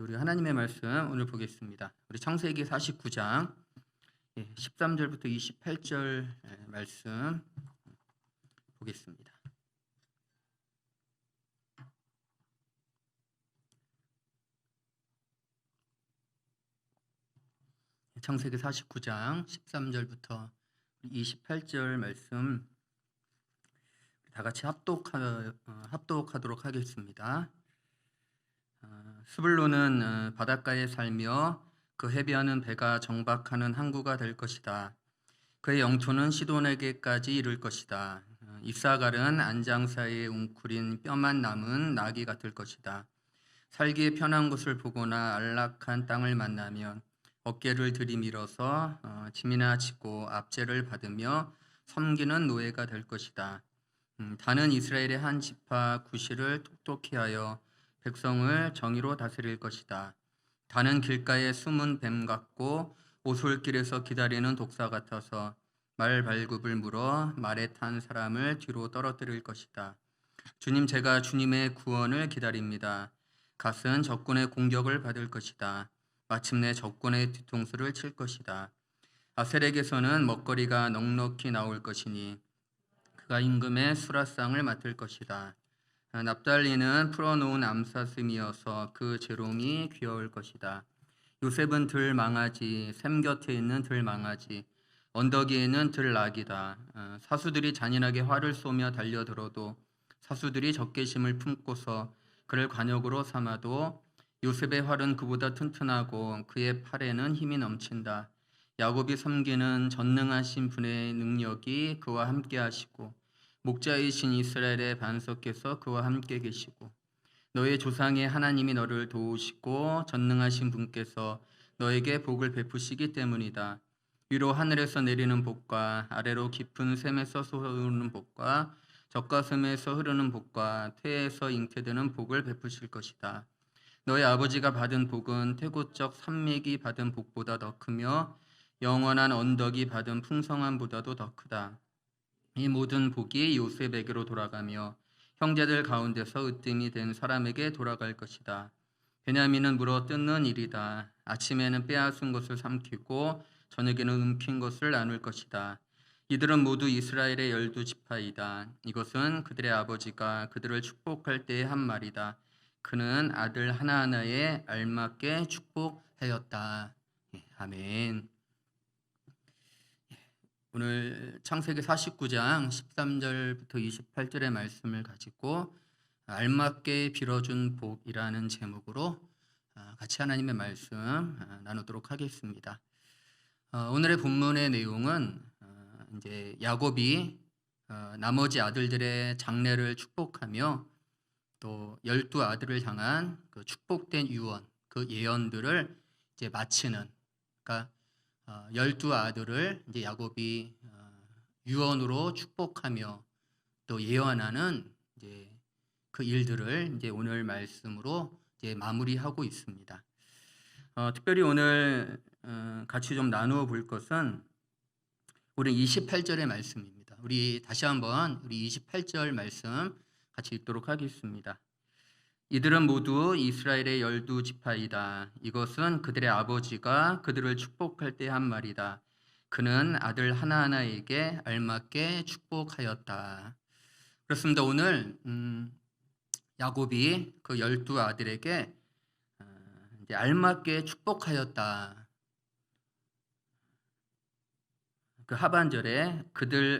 우리 하나님의 말씀 오늘 보겠습니다. 우리 창세기 49장 13절부터 28절 말씀 보겠습니다. 창세기 49장 13절부터 28절 말씀 다 같이 합독하도록 하겠습니다. 스불론은 바닷가에 살며 그 해변은 배가 정박하는 항구가 될 것이다. 그의 영토는 시돈에게까지 이를 것이다. 이사갈은 안장 사이에 웅크린 뼈만 남은 나귀 같을 것이다. 살기에 편한 곳을 보거나 안락한 땅을 만나면 어깨를 들이밀어서 짐이나 지고 압제를 받으며 섬기는 노예가 될 것이다. 다는 이스라엘의 한 지파 구시를 똑똑히 하여 백성을 정의로 다스릴 것이다. 다는 길가에 숨은 뱀 같고 오솔길에서 기다리는 독사 같아서 말 발굽을 물어 말에 탄 사람을 뒤로 떨어뜨릴 것이다. 주님, 제가 주님의 구원을 기다립니다. 갓은 적군의 공격을 받을 것이다. 마침내 적군의 뒤통수를 칠 것이다. 아셀에게서는 먹거리가 넉넉히 나올 것이니 그가 임금의 수라상을 맡을 것이다. 납달리는 풀어놓은 암사슴이어서 그 재롱이 귀여울 것이다. 요셉은 들망아지, 샘 곁에 있는 들망아지, 언덕 위에 있는 들나귀다. 사수들이 잔인하게 활을 쏘며 달려들어도 사수들이 적개심을 품고서 그를 관역으로 삼아도 요셉의 활은 그보다 튼튼하고 그의 팔에는 힘이 넘친다. 야곱이 섬기는 전능하신 분의 능력이 그와 함께 하시고 목자이신 이스라엘의 반석께서 그와 함께 계시고 너의 조상의 하나님이 너를 도우시고 전능하신 분께서 너에게 복을 베푸시기 때문이다. 위로 하늘에서 내리는 복과 아래로 깊은 샘에서 솟아오르는 복과 젖가슴에서 흐르는 복과 태에서 잉태되는 복을 베푸실 것이다. 너의 아버지가 받은 복은 태고적 산맥이 받은 복보다 더 크며 영원한 언덕이 받은 풍성함보다도 더 크다. 이 모든 복이 요셉에게로 돌아가며 형제들 가운데서 으뜸이 된 사람에게 돌아갈 것이다. 베냐민은 물어 뜯는 일이다. 아침에는 빼앗은 것을 삼키고 저녁에는 움킨 것을 나눌 것이다. 이들은 모두 이스라엘의 12지파이다. 이것은 그들의 아버지가 그들을 축복할 때의 한 말이다. 그는 아들 하나하나에 알맞게 축복하였다. 아멘. 오늘 창세기 49장 13절부터 28절의 말씀을 가지고 알맞게 빌어준 복이라는 제목으로 같이 하나님의 말씀 나누도록 하겠습니다. 오늘의 본문의 내용은 이제 야곱이 나머지 아들들의 장래를 축복하며 또 12아들을 향한 그 축복된 유언, 그 예언들을 이제 마치는, 그러니까 12아들을 이제 야곱이 유언으로 축복하며 또 예언하는 이제 그 일들을 이제 오늘 말씀으로 이제 마무리하고 있습니다. 특별히 오늘 같이 좀 나누어 볼 것은 우리 28절의 말씀입니다. 우리 다시 한번 우리 28절 말씀 같이 읽도록 하겠습니다. 이들은 모두 이스라엘의 12지파이다. 이것은 그들의 아버지가 그들을 축복할 때 한 말이다. 그는 아들 하나하나에게 알맞게 축복하였다. 그렇습니다. 오늘 야곱이 그 12아들에게 이제 알맞게 축복하였다. 그 하반절에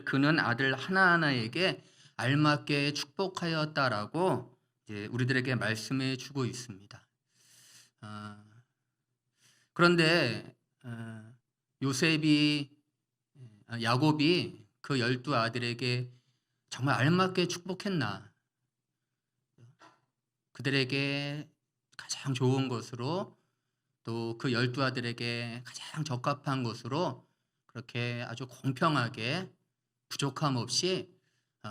그는 아들 하나하나에게 알맞게 축복하였다라고 이제 우리들에게 말씀해 주고 있습니다. 그런데 야곱이 그 12아들에게 정말 알맞게 축복했나? 그들에게 가장 좋은 것으로 또 그 12아들에게 가장 적합한 것으로 그렇게 아주 공평하게 부족함 없이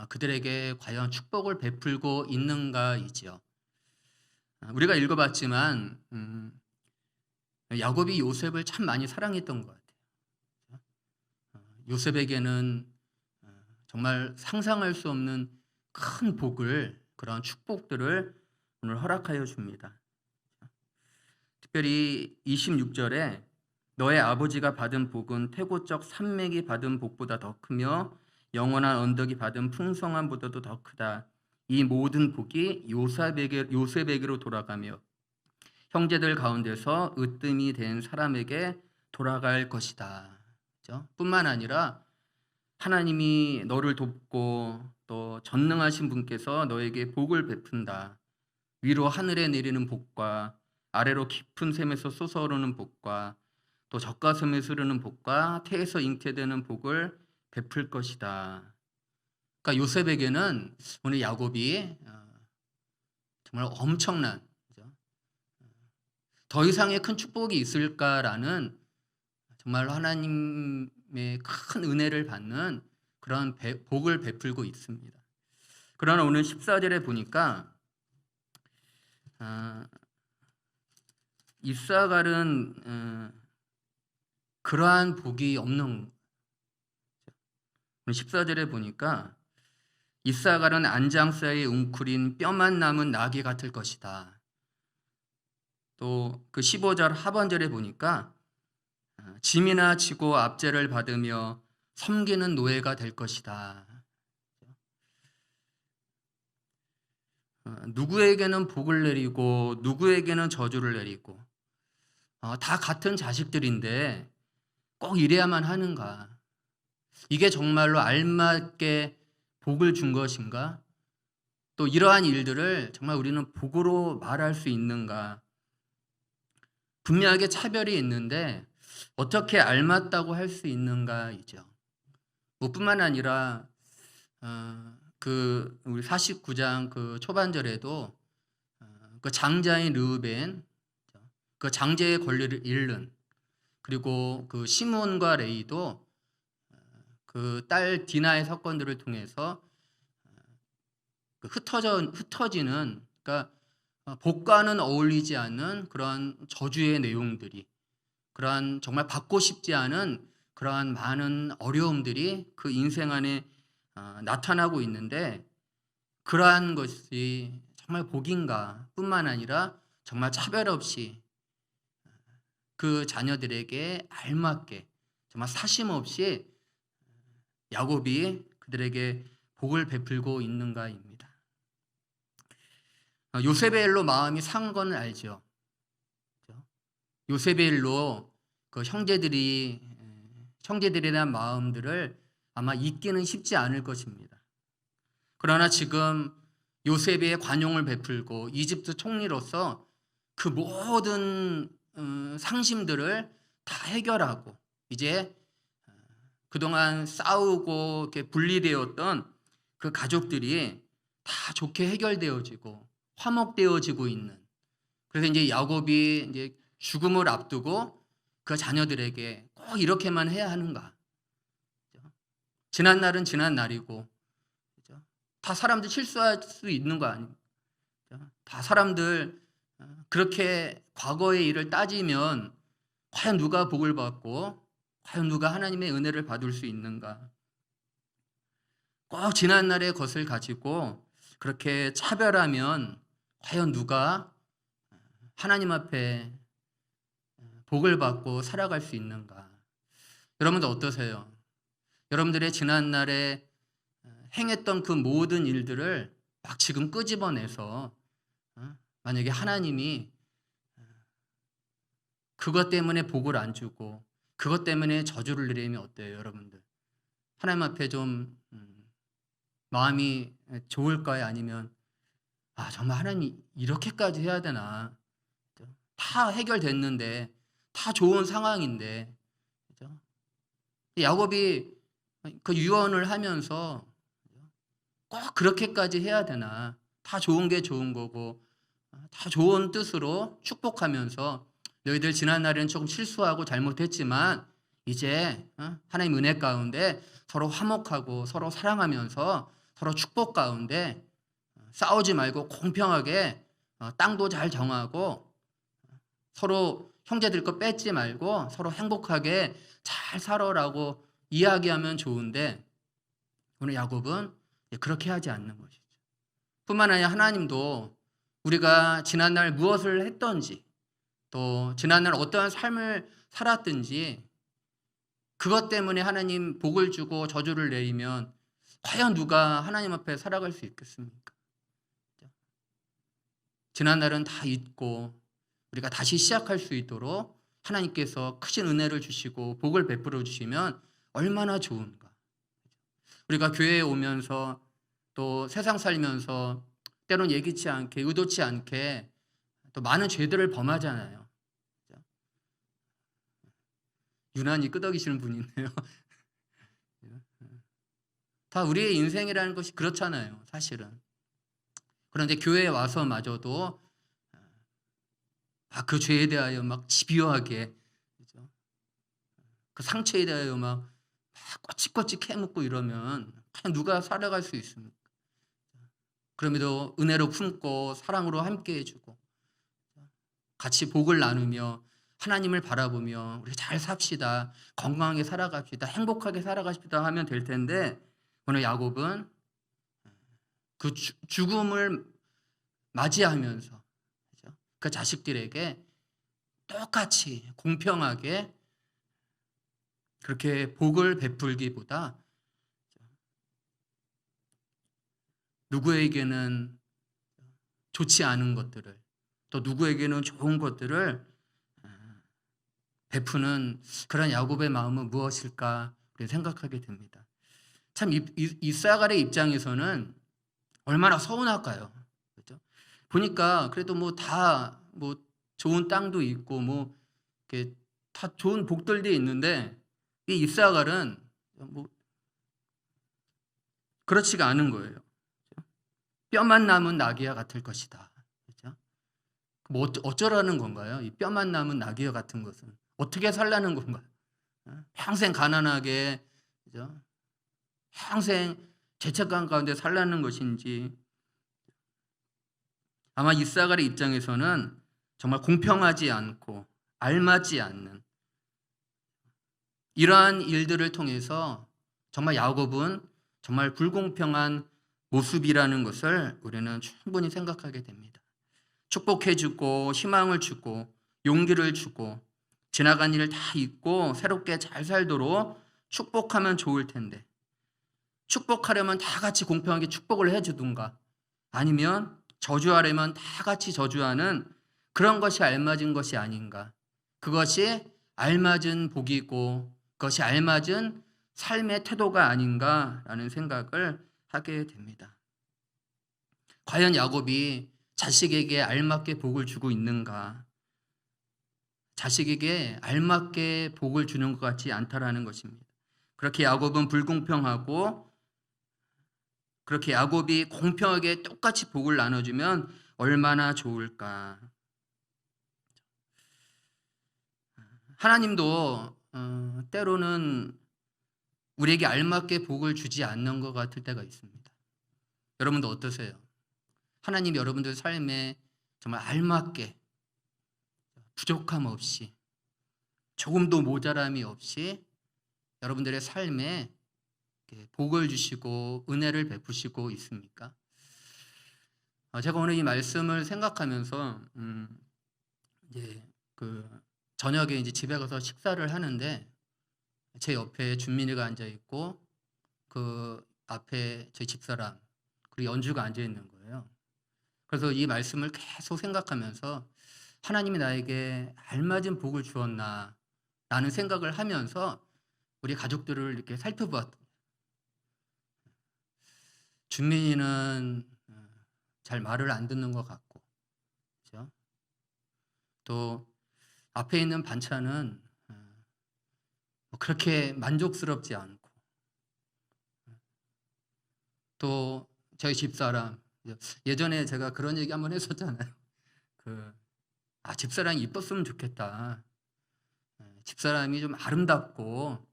그들에게 과연 축복을 베풀고 있는가이지요. 우리가 읽어봤지만 야곱이 요셉을 참 많이 사랑했던 것 같아요. 요셉에게는 정말 상상할 수 없는 큰 복을, 그런 축복들을 오늘 허락하여 줍니다. 특별히 26절에 너의 아버지가 받은 복은 태고적 산맥이 받은 복보다 더 크며 영원한 언덕이 받은 풍성함보다도 더 크다. 이 모든 복이 요셉에게로 돌아가며 형제들 가운데서 으뜸이 된 사람에게 돌아갈 것이다. 그렇죠? 뿐만 아니라 하나님이 너를 돕고 또 전능하신 분께서 너에게 복을 베푼다. 위로 하늘에 내리는 복과 아래로 깊은 샘에서 솟아오르는 복과 또 젖가슴에서 흐르는 복과 태에서 잉태되는 복을 베풀 것이다. 그러니까 요셉에게는 오늘 야곱이 정말 엄청난, 더 이상의 큰 축복이 있을까라는 정말로 하나님의 큰 은혜를 받는 그런 복을 베풀고 있습니다. 그러나 오늘 14절에 보니까 이사갈은 그러한 복이 없는, 14절에 보니까 이사갈은 안장 사이에 웅크린 뼈만 남은 나귀 같을 것이다. 또 그 15절 하반절에 보니까 짐이나 지고 압제를 받으며 섬기는 노예가 될 것이다. 누구에게는 복을 내리고 누구에게는 저주를 내리고 다 같은 자식들인데 꼭 이래야만 하는가? 이게 정말로 알맞게 복을 준 것인가? 또 이러한 일들을 정말 우리는 복으로 말할 수 있는가? 분명하게 차별이 있는데 어떻게 알맞다고 할 수 있는가이죠. 뿐만 아니라 그 우리 49장 그 초반절에도 그 장자인 르우벤, 그 장제의 권리를 잃는, 그리고 그 시몬과 레이도 그 딸 디나의 사건들을 통해서 그 흩어지는, 그러니까 복과는 어울리지 않는 그러한 저주의 내용들이, 그러한 정말 받고 싶지 않은 그러한 많은 어려움들이 그 인생 안에 나타나고 있는데, 그러한 것이 정말 복인가 뿐만 아니라 정말 차별 없이 그 자녀들에게 알맞게 정말 사심 없이 야곱이 그들에게 복을 베풀고 있는가입니다. 요셉의 일로 마음이 상한 건 알죠. 요셉의 일로 그 형제들에 대한 마음들을 아마 잊기는 쉽지 않을 것입니다. 그러나 지금 요셉의 관용을 베풀고 이집트 총리로서 그 모든 상심들을 다 해결하고 이제 그동안 싸우고 이렇게 분리되었던 그 가족들이 다 좋게 해결되어지고 화목되어지고 있는, 그래서 이제 야곱이 이제 죽음을 앞두고 그 자녀들에게 꼭 이렇게만 해야 하는가? 지난 날은 지난 날이고, 다 사람들 실수할 수 있는 거 아닙니까? 다 사람들 그렇게 과거의 일을 따지면 과연 누가 복을 받고 과연 누가 하나님의 은혜를 받을 수 있는가? 꼭 지난 날의 것을 가지고 그렇게 차별하면 과연 누가 하나님 앞에 복을 받고 살아갈 수 있는가? 여러분들 어떠세요? 여러분들의 지난 날에 행했던 그 모든 일들을 막 지금 끄집어내서 만약에 하나님이 그것 때문에 복을 안 주고 그것 때문에 저주를 내리면 어때요, 여러분들? 하나님 앞에 좀 마음이 좋을까요? 아니면 정말 하나님 이렇게까지 해야 되나? 다 해결됐는데, 다 좋은 상황인데, 그죠? 야곱이 그 유언을 하면서 꼭 그렇게까지 해야 되나? 다 좋은 게 좋은 거고, 다 좋은 뜻으로 축복하면서 너희들 지난날에는 조금 실수하고 잘못했지만 이제 하나님 은혜 가운데 서로 화목하고 서로 사랑하면서 서로 축복 가운데 싸우지 말고 공평하게 땅도 잘 정하고 서로 형제들 거 뺏지 말고 서로 행복하게 잘 살아라고 이야기하면 좋은데, 오늘 야곱은 그렇게 하지 않는 것이죠. 뿐만 아니라 하나님도 우리가 지난날 무엇을 했던지 또 지난날 어떠한 삶을 살았든지 그것 때문에 하나님 복을 주고 저주를 내리면 과연 누가 하나님 앞에 살아갈 수 있겠습니까? 지난날은 다 잊고 우리가 다시 시작할 수 있도록 하나님께서 크신 은혜를 주시고 복을 베풀어 주시면 얼마나 좋은가. 우리가 교회에 오면서 또 세상 살면서 때론 예기치 않게 의도치 않게 또 많은 죄들을 범하잖아요. 유난히 끄덕이시는 분이 있네요. 다 우리의 인생이라는 것이 그렇잖아요, 사실은. 그런데 교회에 와서마저도 그 죄에 대하여 막 집요하게, 그죠? 그 상처에 대하여 막 꼬치꼬치 캐묻고 이러면 과연 누가 살아갈 수 있습니까? 그럼에도 은혜로 품고 사랑으로 함께 해주고 같이 복을 나누며 하나님을 바라보며 우리 잘 삽시다, 건강하게 살아갑시다, 행복하게 살아가십시다 하면 될 텐데, 오늘 야곱은 그 죽음을 맞이하면서 그 자식들에게 똑같이 공평하게 그렇게 복을 베풀기보다 누구에게는 좋지 않은 것들을 또 누구에게는 좋은 것들을 베푸는 그런 야곱의 마음은 무엇일까 생각하게 됩니다. 참 이사갈의 입장에서는 얼마나 서운할까요? 그렇죠? 보니까 그래도 뭐 다 뭐 좋은 땅도 있고 뭐 이렇게 다 좋은 복들도 있는데 이 이사갈은 뭐 그렇지가 않은 거예요. 뼈만 남은 나귀와 같을 것이다. 그렇죠? 뭐 어쩌라는 건가요? 이 뼈만 남은 나귀와 같은 것은 어떻게 살라는 건가요? 평생 가난하게, 그죠? 평생 죄책감 가운데 살라는 것인지. 아마 이사갈의 입장에서는 정말 공평하지 않고 알맞지 않는 이러한 일들을 통해서 정말 야곱은 정말 불공평한 모습이라는 것을 우리는 충분히 생각하게 됩니다. 축복해 주고 희망을 주고 용기를 주고 지나간 일을 다 잊고 새롭게 잘 살도록 축복하면 좋을 텐데, 축복하려면 다 같이 공평하게 축복을 해주든가 아니면 저주하려면 다 같이 저주하는 그런 것이 알맞은 것이 아닌가. 그것이 알맞은 복이고 그것이 알맞은 삶의 태도가 아닌가라는 생각을 하게 됩니다. 과연 야곱이 자식에게 알맞게 복을 주고 있는가? 자식에게 알맞게 복을 주는 것 같지 않다라는 것입니다. 그렇게 야곱은 불공평하고 그렇게 야곱이 공평하게 똑같이 복을 나눠주면 얼마나 좋을까. 하나님도 때로는 우리에게 알맞게 복을 주지 않는 것 같을 때가 있습니다. 여러분도 어떠세요? 하나님 여러분들 삶에 정말 알맞게 부족함 없이 조금도 모자람이 없이 여러분들의 삶에 복을 주시고 은혜를 베푸시고 있습니까? 제가 오늘 이 말씀을 생각하면서 이제 저녁에 이제 집에 가서 식사를 하는데 제 옆에 준민이가 앉아 있고 그 앞에 저희 집사람 그리고 연주가 앉아 있는 거예요. 그래서 이 말씀을 계속 생각하면서 하나님이 나에게 알맞은 복을 주었나 라는 생각을 하면서 우리 가족들을 이렇게 살펴보았다. 준민이는 잘 말을 안 듣는 것 같고, 그렇죠? 또 앞에 있는 반찬은 그렇게 만족스럽지 않고, 또 저희 집사람, 예전에 제가 그런 얘기 한번 했었잖아요. 집사람이 이뻤으면 좋겠다. 집사람이 좀 아름답고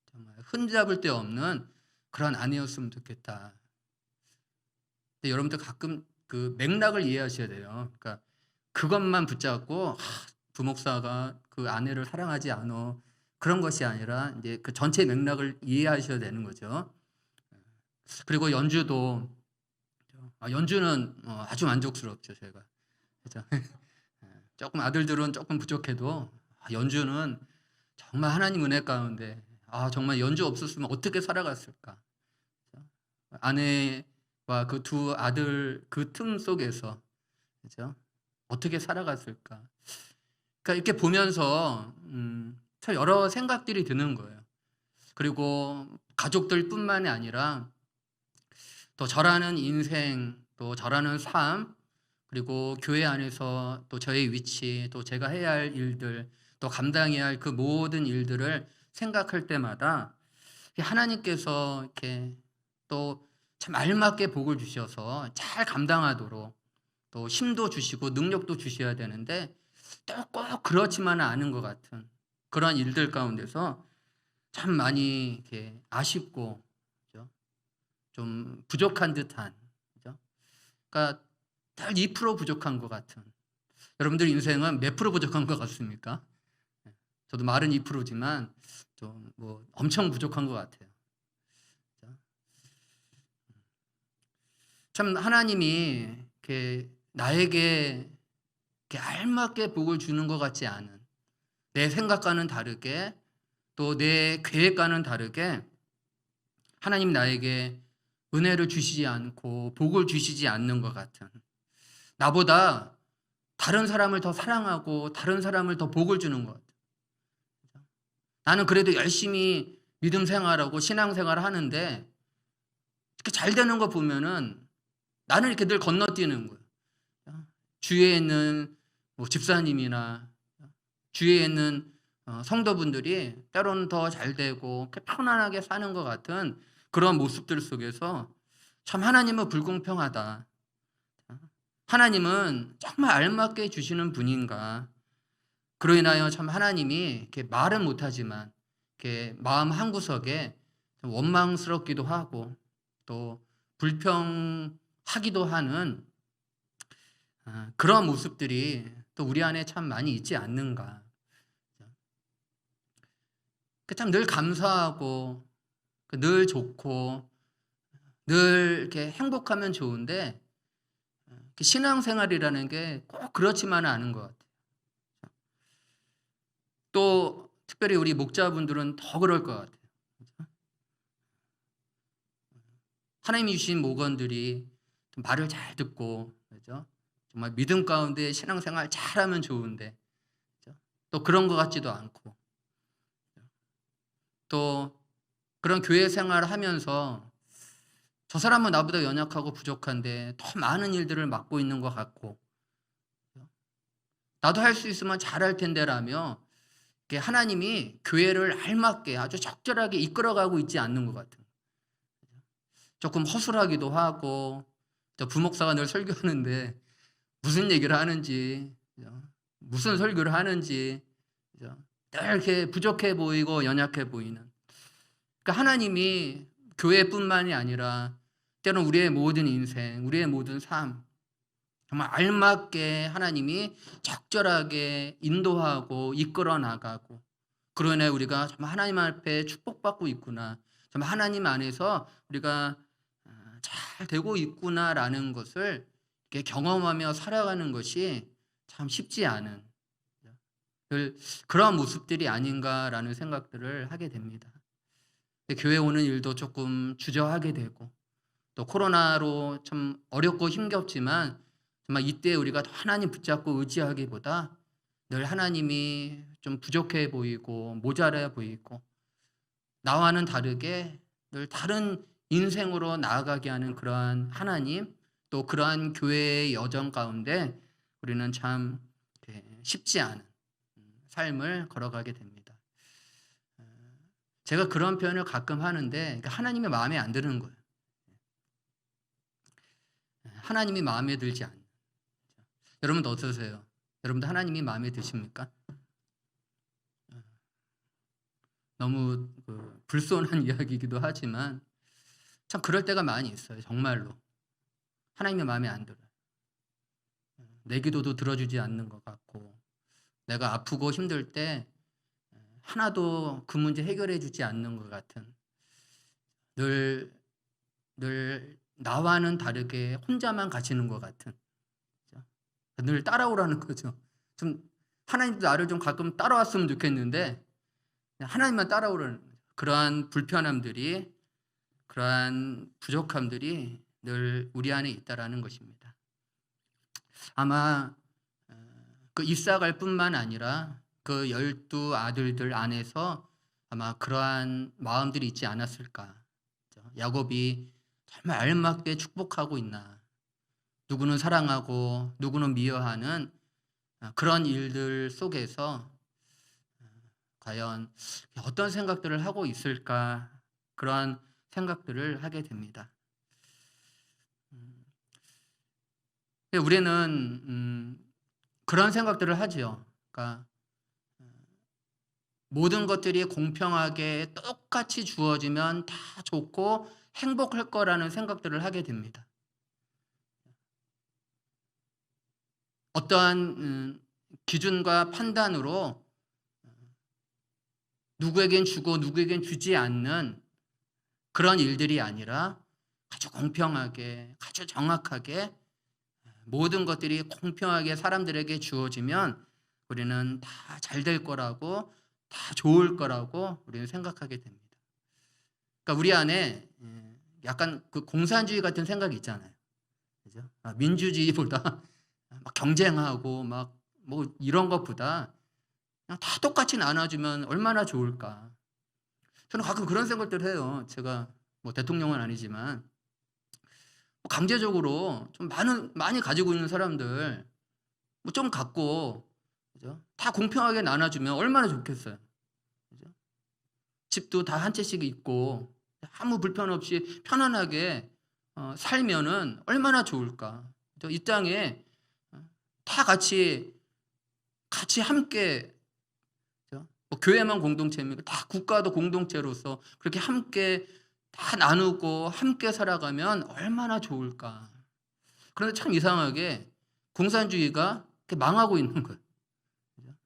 정말 흠잡을 데 없는 그런 아내였으면 좋겠다. 근데 여러분들 가끔 그 맥락을 이해하셔야 돼요. 그러니까 그것만 붙잡고 부목사가 그 아내를 사랑하지 않아, 그런 것이 아니라 이제 그 전체 맥락을 이해하셔야 되는 거죠. 그리고 연주도 연주는 아주 만족스럽죠, 제가. 그렇죠? 조금 아들들은 조금 부족해도 연주는 정말 하나님 은혜 가운데 정말 연주 없었으면 어떻게 살아갔을까. 아내와 그 두 아들 그 틈 속에서 그죠? 어떻게 살아갔을까. 그러니까 이렇게 보면서 참 여러 생각들이 드는 거예요. 그리고 가족들뿐만이 아니라 또 저라는 인생, 또 저라는 삶, 그리고 교회 안에서 또 저의 위치, 또 제가 해야 할 일들, 또 감당해야 할 그 모든 일들을 생각할 때마다 하나님께서 이렇게 또 참 알맞게 복을 주셔서 잘 감당하도록 또 힘도 주시고 능력도 주셔야 되는데 또 꼭 그렇지만은 않은 것 같은 그런 일들 가운데서 참 많이 이렇게 아쉽고, 그죠? 좀 부족한 듯한, 그죠? 그러니까 딱 2% 부족한 것 같은. 여러분들 인생은 몇 프로 부족한 것 같습니까? 저도 말은 2%지만 좀 뭐 엄청 부족한 것 같아요. 그죠? 참 하나님이 이렇게 나에게 이렇게 알맞게 복을 주는 것 같지 않은, 내 생각과는 다르게 또 내 계획과는 다르게 하나님 나에게 은혜를 주시지 않고 복을 주시지 않는 것 같은, 나보다 다른 사람을 더 사랑하고 다른 사람을 더 복을 주는 것 같아요. 나는 그래도 열심히 믿음 생활하고 신앙 생활을 하는데 이렇게 잘 되는 거 보면은 나는 이렇게 늘 건너뛰는 거예요. 주위에 있는 뭐 집사님이나 주위에 있는 성도분들이 때로는 더 잘 되고 편안하게 사는 것 같은 그런 모습들 속에서 참 하나님은 불공평하다. 하나님은 정말 알맞게 주시는 분인가. 그로 인하여 참 하나님이 이렇게 말은 못하지만 이렇게 마음 한구석에 원망스럽기도 하고 또 불평하기도 하는 그런 모습들이 또 우리 안에 참 많이 있지 않는가. 참 늘 감사하고 늘 좋고 늘 이렇게 행복하면 좋은데 신앙생활이라는 게 꼭 그렇지만은 않은 것 같아요. 또 특별히 우리 목자분들은 더 그럴 것 같아요. 하나님이 주신 목원들이 말을 잘 듣고, 그죠? 정말 믿음 가운데 신앙생활 잘하면 좋은데, 그죠? 또 그런 것 같지도 않고, 또 그런 교회 생활을 하면서 저 사람은 나보다 연약하고 부족한데 더 많은 일들을 맡고 있는 것 같고, 나도 할 수 있으면 잘할 텐데라며 하나님이 교회를 알맞게 아주 적절하게 이끌어가고 있지 않는 것 같은, 조금 허술하기도 하고, 저 부목사가 늘 설교하는데 무슨 얘기를 하는지, 무슨 설교를 하는지 늘 이렇게 부족해 보이고 연약해 보이는. 그러니까 하나님이 교회뿐만이 아니라 때로는 우리의 모든 인생, 우리의 모든 삶 정말 알맞게 하나님이 적절하게 인도하고 이끌어 나가고, 그로 인해 우리가 정말 하나님 앞에 축복받고 있구나, 정말 하나님 안에서 우리가 잘 되고 있구나라는 것을 이렇게 경험하며 살아가는 것이 참 쉽지 않은 그런 모습들이 아닌가라는 생각들을 하게 됩니다. 교회 오는 일도 조금 주저하게 되고, 또 코로나로 참 어렵고 힘겹지만 정말 이때 우리가 더 하나님 붙잡고 의지하기보다 늘 하나님이 좀 부족해 보이고 모자라 보이고 나와는 다르게 늘 다른 인생으로 나아가게 하는 그러한 하나님, 또 그러한 교회의 여정 가운데 우리는 참 쉽지 않은 삶을 걸어가게 됩니다. 제가 그런 표현을 가끔 하는데 하나님의 마음에 안 드는 거예요. 하나님이 마음에 들지 않는. 여러분도 어떠세요? 여러분도 하나님이 마음에 드십니까? 너무 불손한 이야기이기도 하지만 참 그럴 때가 많이 있어요. 정말로 하나님의 마음에 안 들어요. 내 기도도 들어주지 않는 것 같고, 내가 아프고 힘들 때 하나도 그 문제 해결해 주지 않는 것 같은, 늘 나와는 다르게 혼자만 가시는 것 같은, 늘 따라오라는 거죠. 좀 하나님도 나를 좀 가끔 따라왔으면 좋겠는데 그냥 하나님만 따라오라는 거죠. 그러한 불편함들이, 그러한 부족함들이 늘 우리 안에 있다라는 것입니다. 아마 그 이삭을 뿐만 아니라 그 12 아들들 안에서 아마 그러한 마음들이 있지 않았을까. 야곱이 정말 알맞게 축복하고 있나, 누구는 사랑하고 누구는 미워하는 그런 일들 속에서 과연 어떤 생각들을 하고 있을까, 그러한 생각들을 하게 됩니다. 우리는 그런 생각들을 하지요. 그러니까 모든 것들이 공평하게 똑같이 주어지면 다 좋고 행복할 거라는 생각들을 하게 됩니다. 어떠한 기준과 판단으로 누구에겐 주고 누구에겐 주지 않는 그런 일들이 아니라 아주 공평하게, 아주 정확하게 모든 것들이 공평하게 사람들에게 주어지면 우리는 다 잘 될 거라고, 다 좋을 거라고 우리는 생각하게 됩니다. 그러니까 우리 안에 약간 그 공산주의 같은 생각이 있잖아요. 그죠? 민주주의보다 막 경쟁하고 막 뭐 이런 것보다 그냥 다 똑같이 나눠주면 얼마나 좋을까. 저는 가끔 그런 생각들을 해요. 제가 뭐 대통령은 아니지만 강제적으로 좀 많이 가지고 있는 사람들 뭐 좀 갖고, 그죠? 다 공평하게 나눠주면 얼마나 좋겠어요. 그죠? 집도 다 한 채씩 있고 아무 불편 없이 편안하게 살면은 얼마나 좋을까. 그죠? 이 땅에 다 같이 함께, 그죠? 뭐 교회만 공동체입니까? 다 국가도 공동체로서 그렇게 함께 다 나누고 함께 살아가면 얼마나 좋을까. 그런데 참 이상하게 공산주의가 이렇게 망하고 있는 거예요. 그죠?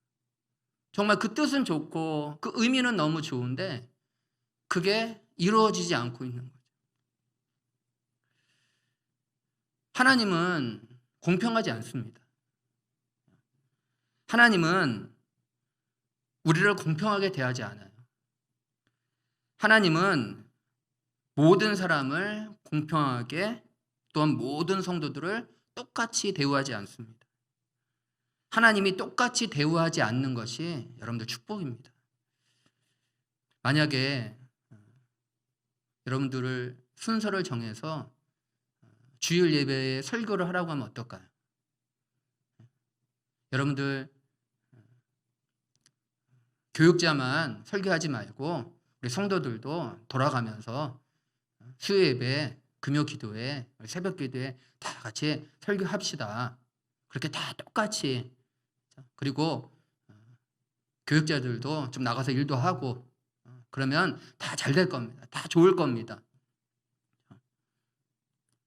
정말 그 뜻은 좋고 그 의미는 너무 좋은데 그게 이루어지지 않고 있는 거죠. 하나님은 공평하지 않습니다. 하나님은 우리를 공평하게 대하지 않아요. 하나님은 모든 사람을 공평하게, 또한 모든 성도들을 똑같이 대우하지 않습니다. 하나님이 똑같이 대우하지 않는 것이 여러분들 축복입니다. 만약에 여러분들을 순서를 정해서 주일 예배에 설교를 하라고 하면 어떨까요? 여러분들 교육자만 설교하지 말고 우리 성도들도 돌아가면서 수요 예배, 금요 기도회, 새벽 기도회 다 같이 설교합시다. 그렇게 다 똑같이. 그리고 교육자들도 좀 나가서 일도 하고 그러면 다 잘 될 겁니다. 다 좋을 겁니다.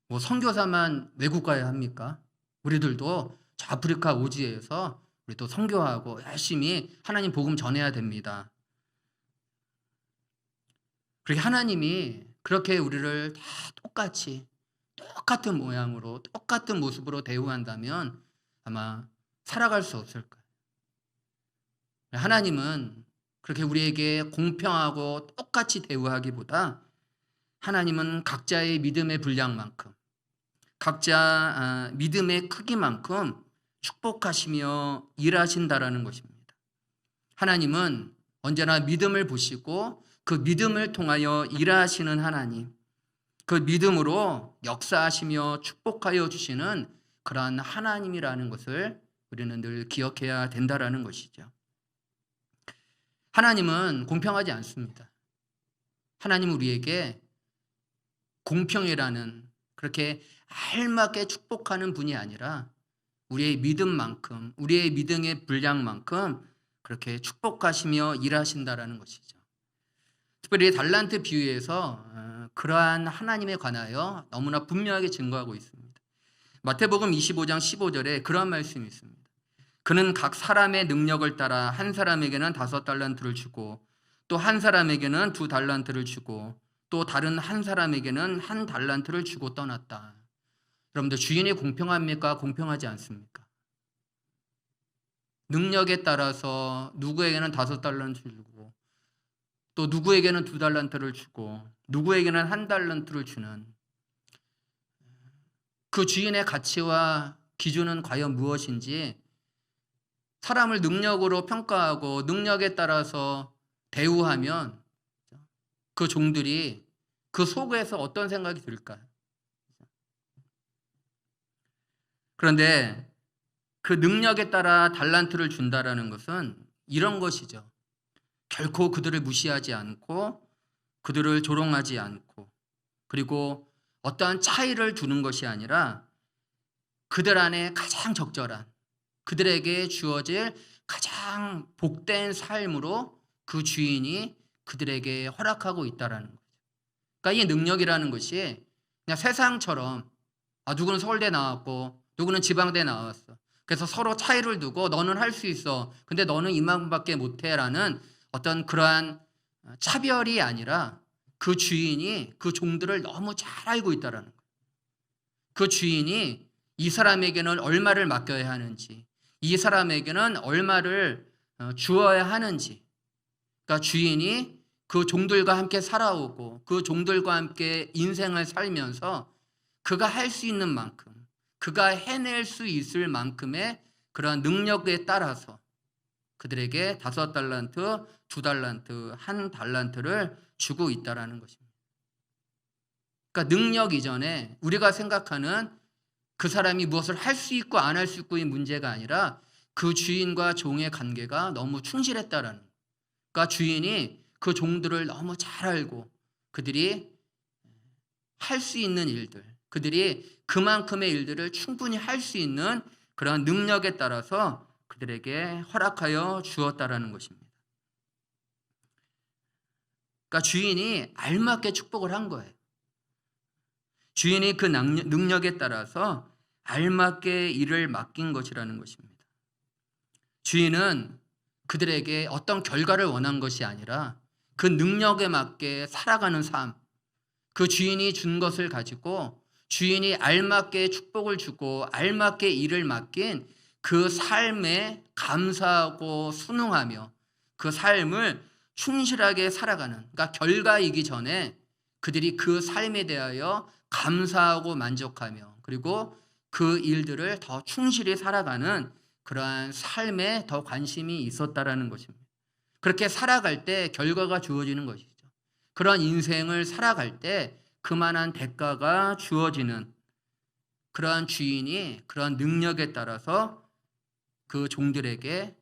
뭐 선교사만 외국 가야 합니까? 우리들도 저 아프리카 오지에서 우리 또 선교하고 열심히 하나님 복음 전해야 됩니다. 그렇게 하나님이 그렇게 우리를 다 똑같이 똑같은 모양으로 똑같은 모습으로 대우한다면 아마 살아갈 수 없을 거예요. 하나님은 그렇게 우리에게 공평하고 똑같이 대우하기보다 하나님은 각자의 믿음의 분량만큼, 각자 믿음의 크기만큼 축복하시며 일하신다라는 것입니다. 하나님은 언제나 믿음을 보시고 그 믿음을 통하여 일하시는 하나님, 그 믿음으로 역사하시며 축복하여 주시는 그러한 하나님이라는 것을 우리는 늘 기억해야 된다라는 것이죠. 하나님은 공평하지 않습니다. 하나님은 우리에게 공평이라는 그렇게 알맞게 축복하는 분이 아니라 우리의 믿음만큼, 우리의 믿음의 분량만큼 그렇게 축복하시며 일하신다라는 것이죠. 특별히 달란트 비유에서 그러한 하나님에 관하여 너무나 분명하게 증거하고 있습니다. 마태복음 25장 15절에 그런 말씀이 있습니다. 그는 각 사람의 능력을 따라 한 사람에게는 5달란트를 주고 또 한 사람에게는 2달란트를 주고 또 다른 한 사람에게는 1달란트를 주고 떠났다. 여러분들 주인이 공평합니까? 공평하지 않습니까? 능력에 따라서 누구에게는 5달란트 주고 또 누구에게는 2달란트를 주고 누구에게는 1달란트를 주는 그 주인의 가치와 기준은 과연 무엇인지 사람을 능력으로 평가하고 능력에 따라서 대우하면 그 종들이 그 속에서 어떤 생각이 들까요? 그런데 그 능력에 따라 달란트를 준다라는 것은 이런 것이죠. 결코 그들을 무시하지 않고 그들을 조롱하지 않고 그리고 어떠한 차이를 두는 것이 아니라 그들 안에 가장 적절한 그들에게 주어질 가장 복된 삶으로 그 주인이 그들에게 허락하고 있다라는 거죠. 그러니까 이 능력이라는 것이 그냥 세상처럼 누구는 서울대 나왔고 누구는 지방대 나왔어. 그래서 서로 차이를 두고 너는 할 수 있어. 근데 너는 이만큼밖에 못해라는 어떤 그러한 차별이 아니라 그 주인이 그 종들을 너무 잘 알고 있다라는 거예요. 그 주인이 이 사람에게는 얼마를 맡겨야 하는지, 이 사람에게는 얼마를 주어야 하는지. 그러니까 주인이 그 종들과 함께 살아오고 그 종들과 함께 인생을 살면서 그가 할 수 있는 만큼, 그가 해낼 수 있을 만큼의 그러한 능력에 따라서 그들에게 5달란트, 2달란트, 1달란트를 주고 있다라는 것입니다. 그러니까 능력 이전에 우리가 생각하는 그 사람이 무엇을 할 수 있고 안 할 수 있고의 문제가 아니라 그 주인과 종의 관계가 너무 충실했다라는 거예요. 그러니까 주인이 그 종들을 너무 잘 알고 그들이 할 수 있는 일들, 그들이 그만큼의 일들을 충분히 할 수 있는 그런 능력에 따라서 그들에게 허락하여 주었다라는 것입니다. 그러니까 주인이 알맞게 축복을 한 거예요. 주인이 그 능력에 따라서 알맞게 일을 맡긴 것이라는 것입니다. 주인은 그들에게 어떤 결과를 원한 것이 아니라 그 능력에 맞게 살아가는 삶, 그 주인이 준 것을 가지고 주인이 알맞게 축복을 주고 알맞게 일을 맡긴 그 삶에 감사하고 순응하며 그 삶을 충실하게 살아가는, 그러니까 결과이기 전에 그들이 그 삶에 대하여 감사하고 만족하며 그리고 그 일들을 더 충실히 살아가는 그러한 삶에 더 관심이 있었다라는 것입니다. 그렇게 살아갈 때 결과가 주어지는 것이죠. 그런 인생을 살아갈 때 그만한 대가가 주어지는 그러한 주인이 그러한 능력에 따라서 그 종들에게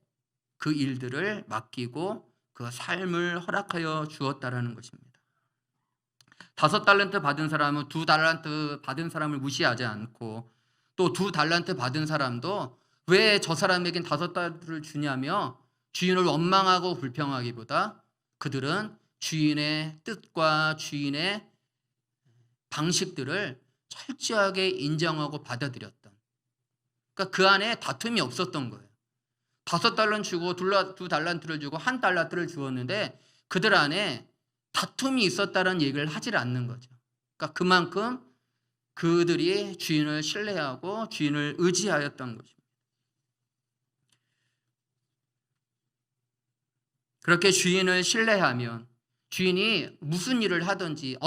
그 일들을 맡기고 그 삶을 허락하여 주었다라는 것입니다. 5달란트 받은 사람은 2달란트 받은 사람을 무시하지 않고 또 2달란트 받은 사람도 왜 저 사람에겐 5달란트를 주냐며 주인을 원망하고 불평하기보다 그들은 주인의 뜻과 주인의 방식들을 철저하게 인정하고 받아들였던, 그러니까 그 안에 다툼이 없었던 거예요. 5달란트 주고 2달란트를 주고 1달란트를 주었는데 그들 안에 다툼이 있었다는 얘기를 하질 않는 거죠. 그러니까 그만큼 그들이 주인을 신뢰하고 주인을 의지하였던 것입니다. 그렇게 주인을 신뢰하면 주인이 무슨 일을 하든지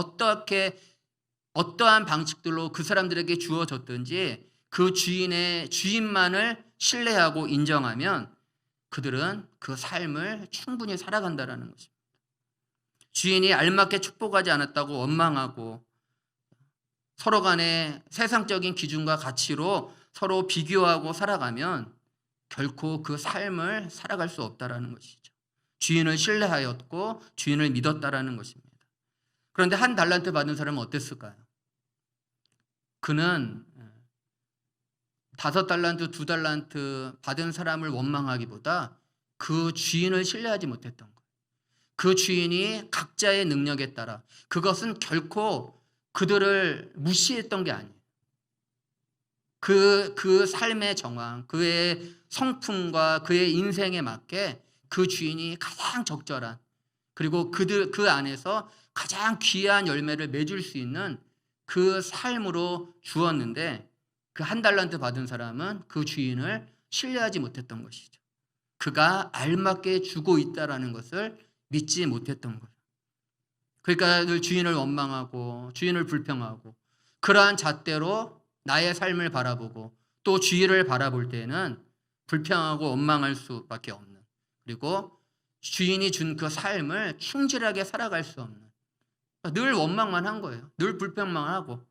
어떠한 방식들로 그 사람들에게 주어졌든지 그 주인만을 신뢰하고 인정하면 그들은 그 삶을 충분히 살아간다는 것입니다. 주인이 알맞게 축복하지 않았다고 원망하고 서로 간에 세상적인 기준과 가치로 서로 비교하고 살아가면 결코 그 삶을 살아갈 수 없다는 것이죠. 주인을 신뢰하였고 주인을 믿었다는 것입니다. 그런데 1달란트 받은 사람은 어땠을까요? 그는 5달란트, 2달란트 받은 사람을 원망하기보다 그 주인을 신뢰하지 못했던 거예요. 그 주인이 각자의 능력에 따라, 그것은 결코 그들을 무시했던 게 아니에요. 그 삶의 정황, 그의 성품과 그의 인생에 맞게 그 주인이 가장 적절한, 그리고 그 안에서 가장 귀한 열매를 맺을 수 있는 그 삶으로 주었는데 그 1달란트 받은 사람은 그 주인을 신뢰하지 못했던 것이죠. 그가 알맞게 주고 있다라는 것을 믿지 못했던 거예요. 그러니까 늘 주인을 원망하고 주인을 불평하고 그러한 잣대로 나의 삶을 바라보고 또 주인을 바라볼 때는 불평하고 원망할 수밖에 없는, 그리고 주인이 준 그 삶을 충실하게 살아갈 수 없는, 늘 원망만 한 거예요. 늘 불평만 하고.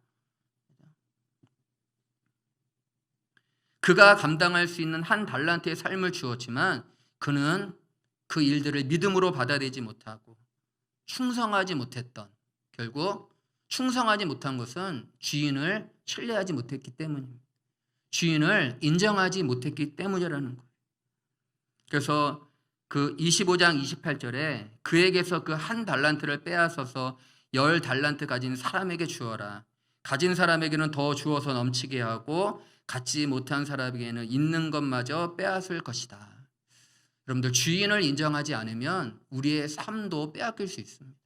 그가 감당할 수 있는 한 달란트의 삶을 주었지만 그는 그 일들을 믿음으로 받아들이지 못하고 충성하지 못했던, 결국 충성하지 못한 것은 주인을 신뢰하지 못했기 때문입니다. 주인을 인정하지 못했기 때문이라는 거예요. 그래서 그 25장 28절에 그에게서 그 한 달란트를 빼앗아서 10달란트 가진 사람에게 주어라. 가진 사람에게는 더 주어서 넘치게 하고 갖지 못한 사람에게는 있는 것마저 빼앗을 것이다. 여러분들, 주인을 인정하지 않으면 우리의 삶도 빼앗길 수 있습니다.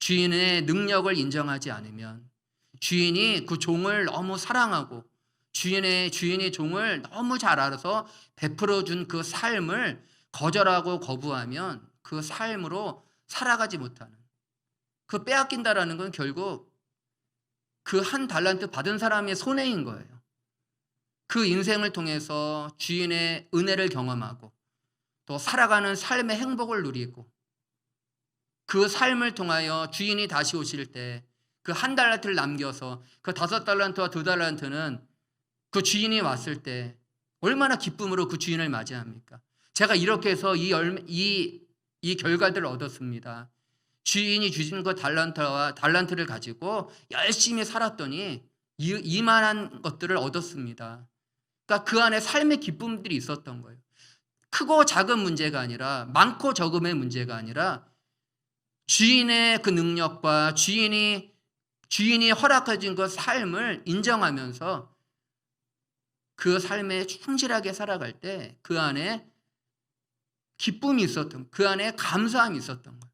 주인의 능력을 인정하지 않으면, 주인이 그 종을 너무 사랑하고 주인이 종을 너무 잘 알아서 베풀어 준 그 삶을 거절하고 거부하면 그 삶으로 살아가지 못하는, 그 빼앗긴다라는 건 결국 그 한 달란트 받은 사람의 손해인 거예요. 그 인생을 통해서 주인의 은혜를 경험하고 또 살아가는 삶의 행복을 누리고 그 삶을 통하여 주인이 다시 오실 때 그 한 달란트를 남겨서 그 5달란트와 2달란트는 그 주인이 왔을 때 얼마나 기쁨으로 그 주인을 맞이합니까? 제가 이렇게 해서 이 결과들을 얻었습니다. 주인이 주신 그 달란트를 가지고 열심히 살았더니 이만한 것들을 얻었습니다. 그러니까 그 안에 삶의 기쁨들이 있었던 거예요. 크고 작은 문제가 아니라, 많고 적음의 문제가 아니라 주인의 그 능력과 주인이 허락해 준 그 삶을 인정하면서 그 삶에 충실하게 살아갈 때 그 안에 기쁨이 있었던, 그 안에 감사함이 있었던 거예요.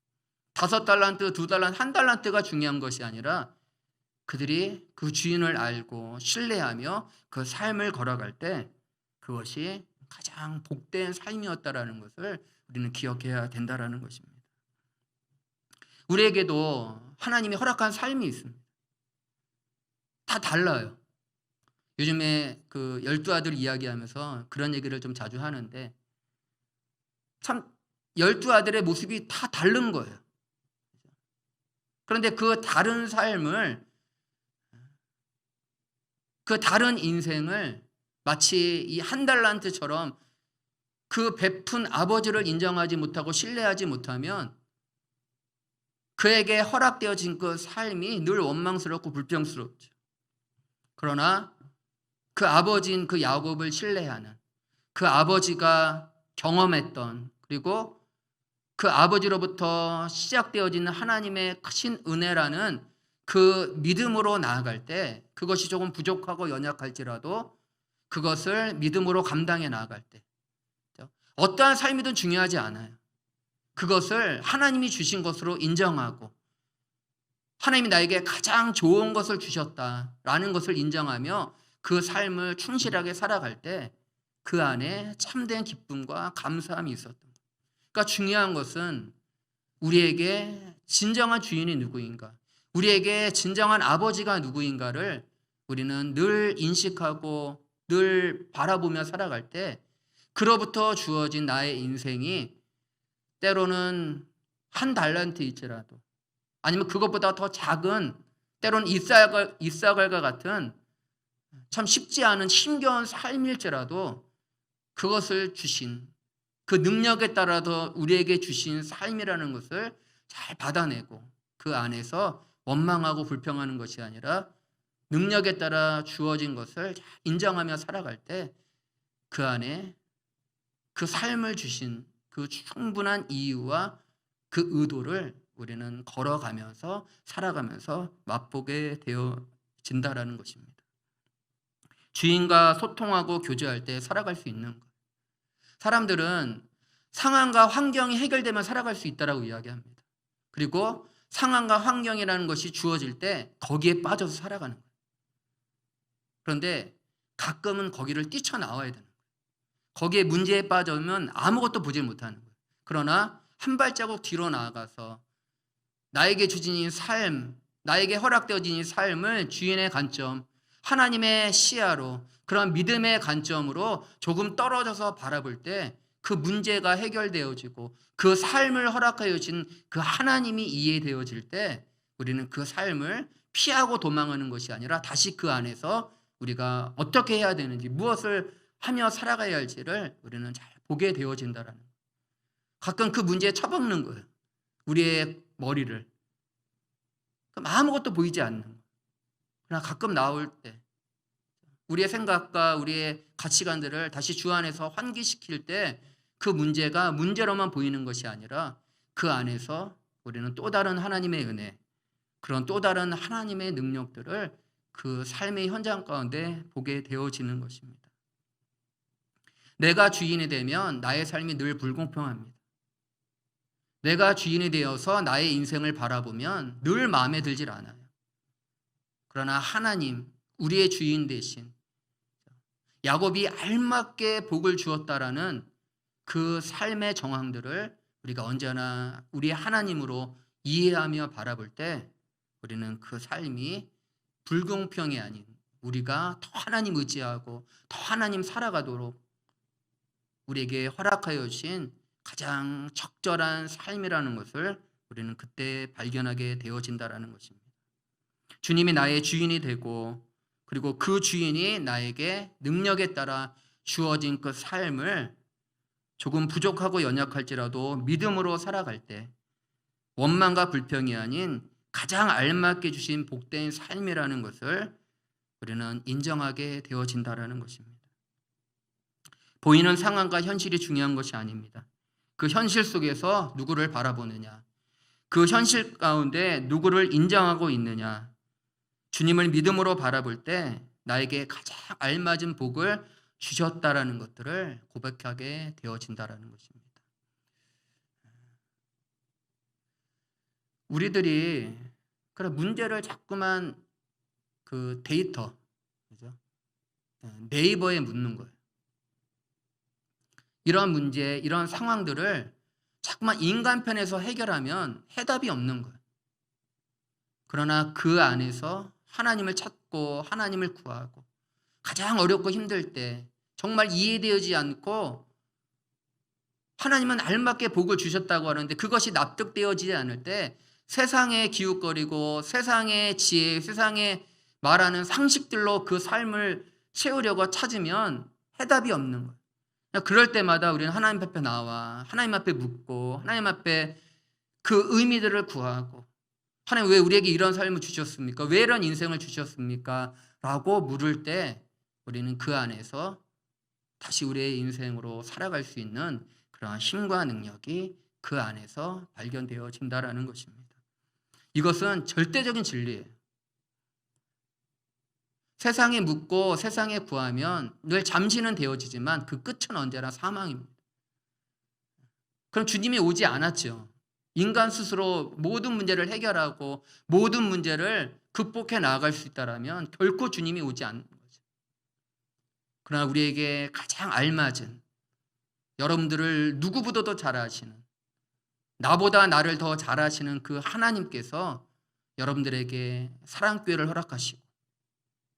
5달란트, 2달란트, 1달란트가 중요한 것이 아니라 그들이 그 주인을 알고 신뢰하며 그 삶을 걸어갈 때 그것이 가장 복된 삶이었다라는 것을 우리는 기억해야 된다라는 것입니다. 우리에게도 하나님이 허락한 삶이 있습니다. 다 달라요. 요즘에 그 12아들 이야기하면서 그런 얘기를 좀 자주 하는데, 참 12아들의 모습이 다 다른 거예요. 그런데 그 다른 삶을, 그 다른 인생을 마치 이 한 달란트처럼 그 베푼 아버지를 인정하지 못하고 신뢰하지 못하면 그에게 허락되어진 그 삶이 늘 원망스럽고 불평스럽죠. 그러나 그 아버지인 그 야곱을 신뢰하는, 그 아버지가 경험했던, 그리고 그 아버지로부터 시작되어지는 하나님의 크신 은혜라는 그 믿음으로 나아갈 때, 그것이 조금 부족하고 연약할지라도 그것을 믿음으로 감당해 나아갈 때, 어떠한 삶이든 중요하지 않아요. 그것을 하나님이 주신 것으로 인정하고 하나님이 나에게 가장 좋은 것을 주셨다라는 것을 인정하며 그 삶을 충실하게 살아갈 때 그 안에 참된 기쁨과 감사함이 있었던 거예요. 그러니까 중요한 것은 우리에게 진정한 주인이 누구인가, 우리에게 진정한 아버지가 누구인가를 우리는 늘 인식하고 늘 바라보며 살아갈 때 그로부터 주어진 나의 인생이 때로는 한 달란트일지라도, 아니면 그것보다 더 작은, 때로는 이사갈과 같은 참 쉽지 않은 힘겨운 삶일지라도 그것을 주신, 그 능력에 따라서 우리에게 주신 삶이라는 것을 잘 받아내고 그 안에서 원망하고 불평하는 것이 아니라 능력에 따라 주어진 것을 잘 인정하며 살아갈 때 그 안에 그 삶을 주신 그 충분한 이유와 그 의도를 우리는 걸어가면서 살아가면서 맛보게 되어진다라는 것입니다. 주인과 소통하고 교제할 때 살아갈 수 있는 것. 사람들은 상황과 환경이 해결되면 살아갈 수 있다라고 이야기합니다. 그리고 상황과 환경이라는 것이 주어질 때 거기에 빠져서 살아가는 거예요. 그런데 가끔은 거기를 뛰쳐나와야 되는 거예요. 거기에 문제에 빠져면 아무것도 보질 못하는 거예요. 그러나 한 발자국 뒤로 나아가서 나에게 주어진 삶, 나에게 허락되어진 이 삶을 주인의 관점, 하나님의 시야로, 그런 믿음의 관점으로 조금 떨어져서 바라볼 때 그 문제가 해결되어지고 그 삶을 허락하여 주신 그 하나님이 이해되어질 때 우리는 그 삶을 피하고 도망하는 것이 아니라 다시 그 안에서 우리가 어떻게 해야 되는지, 무엇을 하며 살아가야 할지를 우리는 잘 보게 되어진다라는 거예요. 가끔 그 문제에 처박는 거예요. 우리의 머리를. 그럼 아무것도 보이지 않는 거예요. 그러나 가끔 나올 때 우리의 생각과 우리의 가치관들을 다시 주 안에서 환기시킬 때 그 문제가 문제로만 보이는 것이 아니라 그 안에서 우리는 또 다른 하나님의 은혜, 그런 또 다른 하나님의 능력들을 그 삶의 현장 가운데 보게 되어지는 것입니다. 내가 주인이 되면 나의 삶이 늘 불공평합니다. 내가 주인이 되어서 나의 인생을 바라보면 늘 마음에 들질 않아요. 그러나 하나님, 우리의 주인 되신 야곱이 알맞게 복을 주었다라는 그 삶의 정황들을 우리가 언제나 우리 하나님으로 이해하며 바라볼 때 우리는 그 삶이 불공평이 아닌 우리가 더 하나님 의지하고 더 하나님 살아가도록 우리에게 허락하여 주신 가장 적절한 삶이라는 것을 우리는 그때 발견하게 되어진다라는 것입니다. 주님이 나의 주인이 되고 그리고 그 주인이 나에게 능력에 따라 주어진 그 삶을 조금 부족하고 연약할지라도 믿음으로 살아갈 때 원망과 불평이 아닌 가장 알맞게 주신 복된 삶이라는 것을 우리는 인정하게 되어진다라는 것입니다. 보이는 상황과 현실이 중요한 것이 아닙니다. 그 현실 속에서 누구를 바라보느냐, 그 현실 가운데 누구를 인정하고 있느냐, 주님을 믿음으로 바라볼 때 나에게 가장 알맞은 복을 주셨다라는 것들을 고백하게 되어진다라는 것입니다. 우리들이 그런 문제를 자꾸만 그 데이터, 그죠? 네이버에 묻는 거예요. 이런 문제, 이런 상황들을 자꾸만 인간 편에서 해결하면 해답이 없는 거예요. 그러나 그 안에서 하나님을 찾고 하나님을 구하고 가장 어렵고 힘들 때 정말 이해되지 않고 하나님은 알맞게 복을 주셨다고 하는데 그것이 납득되어지지 않을 때 세상에 기웃거리고 세상의 지혜, 세상에 말하는 상식들로 그 삶을 채우려고 찾으면 해답이 없는 거예요. 그럴 때마다 우리는 하나님 앞에 나와 하나님 앞에 묻고 하나님 앞에 그 의미들을 구하고 하나님 왜 우리에게 이런 삶을 주셨습니까? 왜 이런 인생을 주셨습니까? 라고 물을 때 우리는 그 안에서 다시 우리의 인생으로 살아갈 수 있는 그러한 힘과 능력이 그 안에서 발견되어진다라는 것입니다. 이것은 절대적인 진리예요. 세상에 묻고 세상에 구하면 늘 잠시는 되어지지만 그 끝은 언제나 사망입니다. 그럼 주님이 오지 않았죠. 인간 스스로 모든 문제를 해결하고 모든 문제를 극복해 나아갈 수 있다면 결코 주님이 오지 않는 거죠. 그러나 우리에게 가장 알맞은, 여러분들을 누구보다도 잘 아시는, 나보다 나를 더 잘 아시는 그 하나님께서 여러분들에게 사랑교회를 허락하시고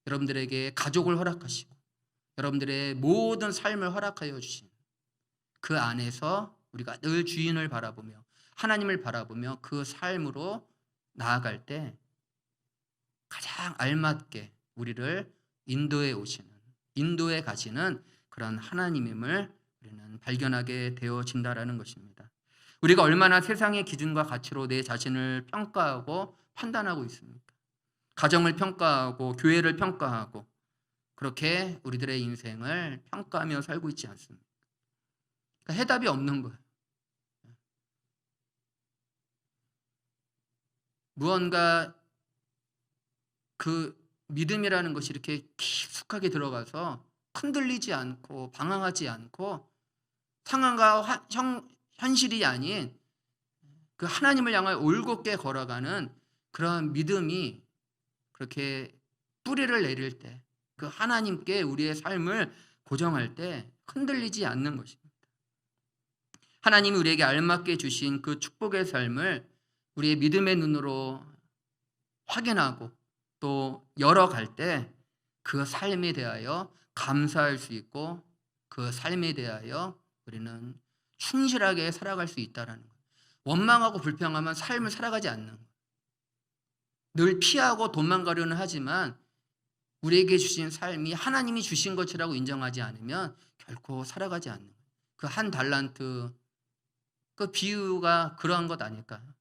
여러분들에게 가족을 허락하시고 여러분들의 모든 삶을 허락하여 주신 그 안에서 우리가 늘 주인을 바라보며 하나님을 바라보며 그 삶으로 나아갈 때 가장 알맞게 우리를 인도해 오시는, 인도해 가시는 그런 하나님임을 우리는 발견하게 되어진다라는 것입니다. 우리가 얼마나 세상의 기준과 가치로 내 자신을 평가하고 판단하고 있습니까? 가정을 평가하고 교회를 평가하고 그렇게 우리들의 인생을 평가하며 살고 있지 않습니까? 그러니까 해답이 없는 거예요. 무언가 그 믿음이라는 것이 이렇게 깊숙하게 들어가서 흔들리지 않고 방황하지 않고 상황과 현실이 아닌 그 하나님을 향해 올곧게 걸어가는 그런 믿음이 그렇게 뿌리를 내릴 때 그 하나님께 우리의 삶을 고정할 때 흔들리지 않는 것입니다. 하나님이 우리에게 알맞게 주신 그 축복의 삶을 우리의 믿음의 눈으로 확인하고 또 열어갈 때 그 삶에 대하여 감사할 수 있고 그 삶에 대하여 우리는 충실하게 살아갈 수 있다는 것. 원망하고 불평하면 삶을 살아가지 않는 것. 늘 피하고 도망가려는 하지만 우리에게 주신 삶이 하나님이 주신 것이라고 인정하지 않으면 결코 살아가지 않는 것. 그 한 달란트 그 비유가 그러한 것 아닐까요?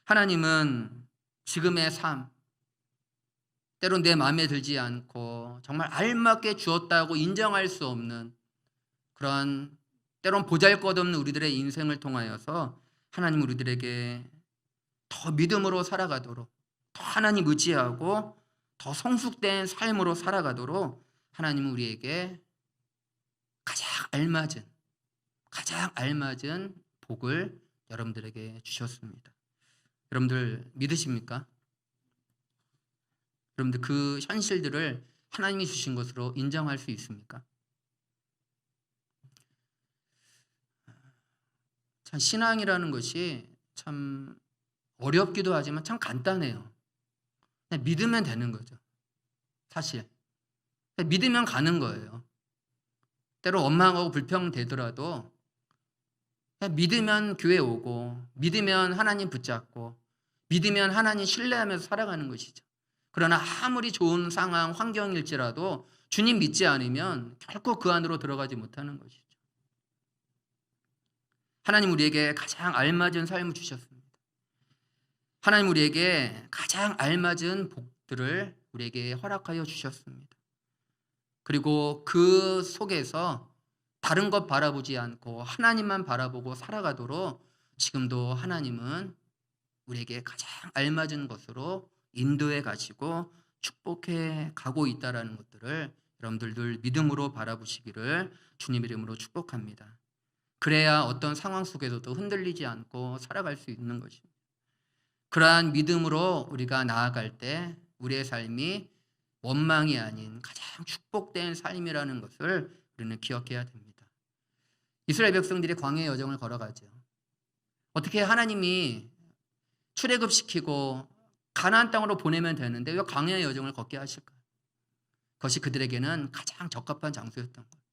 하나님은 지금의 삶, 때론 내 마음에 들지 않고 정말 알맞게 주었다고 인정할 수 없는 그런 때론 보잘것없는 우리들의 인생을 통하여서 하나님 우리들에게 더 믿음으로 살아가도록, 더 하나님 의지하고 더 성숙된 삶으로 살아가도록 하나님은 우리에게 가장 알맞은 복을 여러분들에게 주셨습니다. 여러분들 믿으십니까? 여러분들 그 현실들을 하나님이 주신 것으로 인정할 수 있습니까? 참 신앙이라는 것이 참 어렵기도 하지만 참 간단해요. 그냥 믿으면 되는 거죠. 사실 믿으면 가는 거예요. 때로 원망하고 불평되더라도 그냥 믿으면 교회 오고 믿으면 하나님 붙잡고 믿으면 하나님 신뢰하면서 살아가는 것이죠. 그러나 아무리 좋은 상황, 환경일지라도 주님 믿지 않으면 결코 그 안으로 들어가지 못하는 것이죠. 하나님 우리에게 가장 알맞은 삶을 주셨습니다. 하나님 우리에게 가장 알맞은 복들을 우리에게 허락하여 주셨습니다. 그리고 그 속에서 다른 것 바라보지 않고 하나님만 바라보고 살아가도록 지금도 하나님은 우리에게 가장 알맞은 것으로 인도해 가시고 축복해 가고 있다는 것들을 여러분들 늘 믿음으로 바라보시기를 주님 이름으로 축복합니다. 그래야 어떤 상황 속에서도 흔들리지 않고 살아갈 수 있는 것입니다. 그러한 믿음으로 우리가 나아갈 때 우리의 삶이 원망이 아닌 가장 축복된 삶이라는 것을 우리는 기억해야 됩니다. 이스라엘 백성들이 광야의 여정을 걸어가죠. 어떻게 하나님이 출애굽시키고 가나안 땅으로 보내면 되는데 왜 광야의 여정을 걷게 하실까요? 그것이 그들에게는 가장 적합한 장소였던 거예요.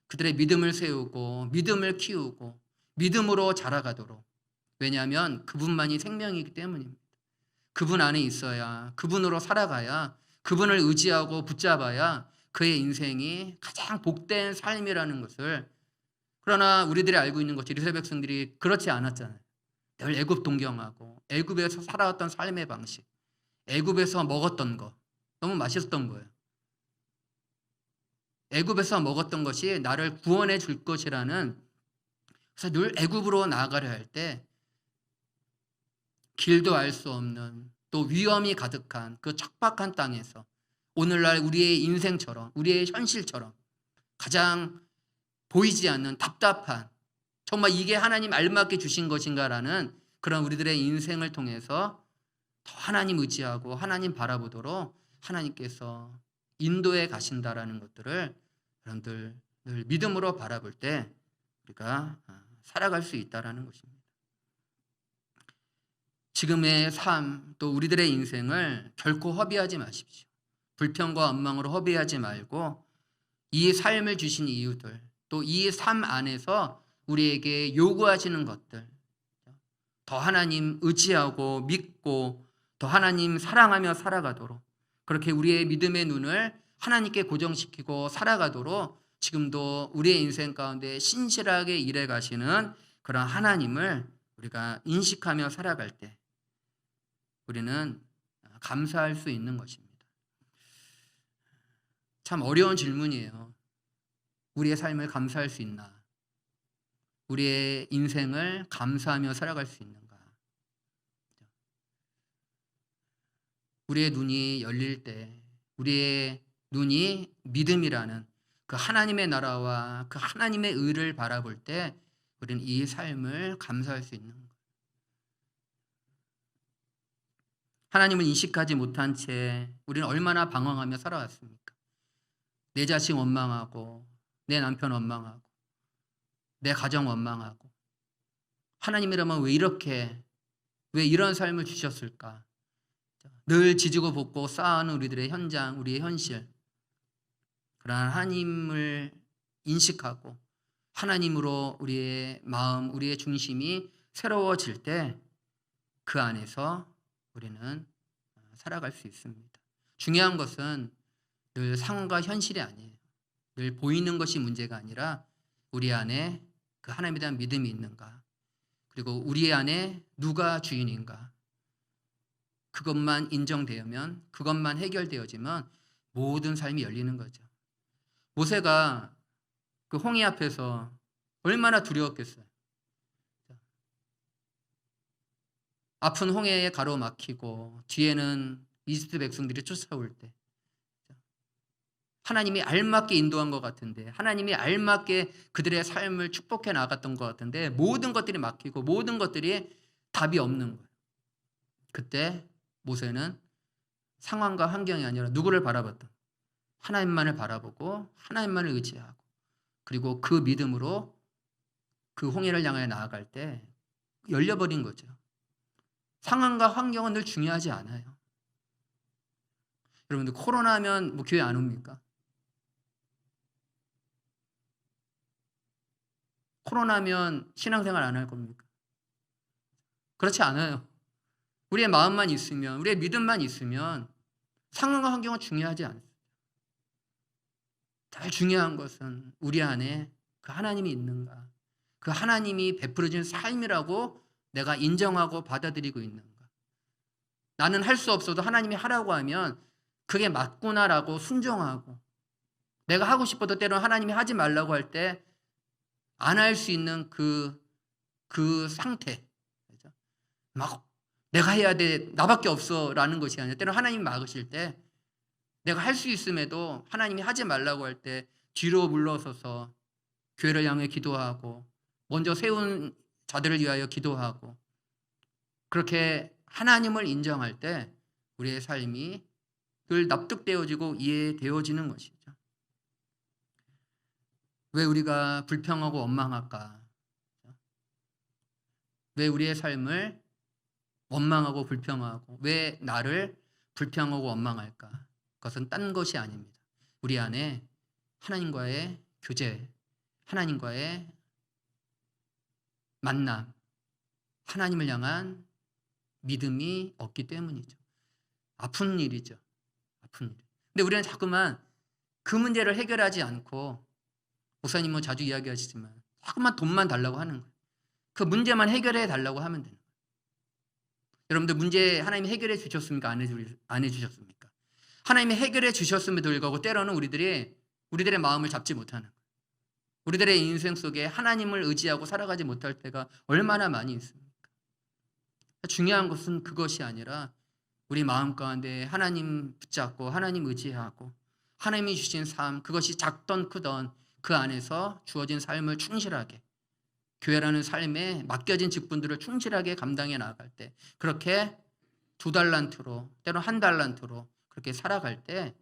그들의 믿음을 세우고 믿음을 키우고 믿음으로 자라가도록. 왜냐하면 그분만이 생명이기 때문입니다. 그분 안에 있어야, 그분으로 살아가야, 그분을 의지하고 붙잡아야 그의 인생이 가장 복된 삶이라는 것을. 그러나 우리들이 알고 있는 것처럼 이스라엘 백성들이 그렇지 않았잖아요. 늘 애굽 동경하고 애굽에서 살아왔던 삶의 방식, 애굽에서 먹었던 거 너무 맛있었던 거예요. 애굽에서 먹었던 것이 나를 구원해 줄 것이라는. 그래서 늘 애굽으로 나아가려 할 때 길도 알 수 없는 또 위험이 가득한 그 척박한 땅에서 오늘날 우리의 인생처럼 우리의 현실처럼 가장 보이지 않는 답답한, 정말 이게 하나님 알맞게 주신 것인가라는 그런 우리들의 인생을 통해서 더 하나님 의지하고 하나님 바라보도록 하나님께서 인도해 가신다라는 것들을 여러분들 늘 믿음으로 바라볼 때 우리가 살아갈 수 있다라는 것입니다. 지금의 삶 또 우리들의 인생을 결코 허비하지 마십시오. 불평과 원망으로 허비하지 말고 이 삶을 주신 이유들 또 이 삶 안에서 우리에게 요구하시는 것들 더 하나님 의지하고 믿고 더 하나님 사랑하며 살아가도록 그렇게 우리의 믿음의 눈을 하나님께 고정시키고 살아가도록 지금도 우리의 인생 가운데 신실하게 일해 가시는 그런 하나님을 우리가 인식하며 살아갈 때 우리는 감사할 수 있는 것입니다. 참 어려운 질문이에요. 우리의 삶을 감사할 수 있나? 우리의 인생을 감사하며 살아갈 수 있는가? 우리의 눈이 열릴 때 우리의 눈이 믿음이라는 그 하나님의 나라와 그 하나님의 의를 바라볼 때 우리는 이 삶을 감사할 수 있는 거예요. 하나님을 인식하지 못한 채 우리는 얼마나 방황하며 살아왔습니까? 내 자식 원망하고, 내 남편 원망하고, 내 가정 원망하고, 하나님이라면 왜 이런 삶을 주셨을까? 늘 지지고 볶고 쌓아오는 우리들의 현장, 우리의 현실. 그러나 하나님을 인식하고 하나님으로 우리의 마음, 우리의 중심이 새로워질 때 그 안에서 우리는 살아갈 수 있습니다. 중요한 것은 늘 상황과 현실이 아니에요. 늘 보이는 것이 문제가 아니라 우리 안에 그 하나님에 대한 믿음이 있는가, 그리고 우리 안에 누가 주인인가, 그것만 인정되면, 그것만 해결되어지면 모든 삶이 열리는 거죠. 모세가 그 홍해 앞에서 얼마나 두려웠겠어요. 아픈 홍해에 가로막히고 뒤에는 이집트 백성들이 쫓아올 때 하나님이 알맞게 인도한 것 같은데, 하나님이 알맞게 그들의 삶을 축복해 나갔던 것 같은데, 모든 것들이 막히고 모든 것들이 답이 없는 거예요. 그때 모세는 상황과 환경이 아니라 누구를 바라봤던, 하나님만을 바라보고 하나님만을 의지하고, 그리고 그 믿음으로 그 홍해를 향해 나아갈 때 열려버린 거죠. 상황과 환경은 늘 중요하지 않아요. 여러분들 코로나면 뭐 교회 안 옵니까? 코로나면 신앙생활 안 할 겁니까? 그렇지 않아요. 우리의 마음만 있으면, 우리의 믿음만 있으면 상황과 환경은 중요하지 않습니다. 더 중요한 것은 우리 안에 그 하나님이 있는가, 그 하나님이 베풀어진 삶이라고 내가 인정하고 받아들이고 있는가. 나는 할 수 없어도 하나님이 하라고 하면 그게 맞구나라고 순종하고, 내가 하고 싶어도 때로는 하나님이 하지 말라고 할 때 안 할 수 있는 그 상태. 막 내가 해야 돼, 나밖에 없어라는 것이 아니라, 때로는 하나님이 막으실 때 내가 할 수 있음에도 하나님이 하지 말라고 할 때 뒤로 물러서서 교회를 향해 기도하고, 먼저 세운 자들을 위하여 기도하고, 그렇게 하나님을 인정할 때 우리의 삶이 늘 납득되어지고 이해되어지는 것이죠. 왜 우리가 불평하고 원망할까? 왜 우리의 삶을 원망하고 불평하고, 왜 나를 불평하고 원망할까? 그것은 딴 것이 아닙니다. 우리 안에 하나님과의 교제, 하나님과의 만남, 하나님을 향한 믿음이 없기 때문이죠. 아픈 일이죠. 아픈 일. 근데 우리는 자꾸만 그 문제를 해결하지 않고, 목사님은 자주 이야기하시지만 자꾸만 돈만 달라고 하는 거예요. 그 문제만 해결해 달라고 하면 되는 거예요. 여러분들 문제 하나님이 해결해 주셨습니까? 안 해주셨습니까? 하나님이 해결해 주셨음에도 불구하고 때로는 우리들의 마음을 잡지 못하는 거예요. 우리들의 인생 속에 하나님을 의지하고 살아가지 못할 때가 얼마나 많이 있습니까? 중요한 것은 그것이 아니라 우리 마음 가운데 하나님 붙잡고 하나님 의지하고 하나님이 주신 삶, 그것이 작던 크던 그 안에서 주어진 삶을 충실하게, 교회라는 삶에 맡겨진 직분들을 충실하게 감당해 나갈 때, 그렇게 2달란트로, 때로는 1달란트로 그렇게 살아갈 때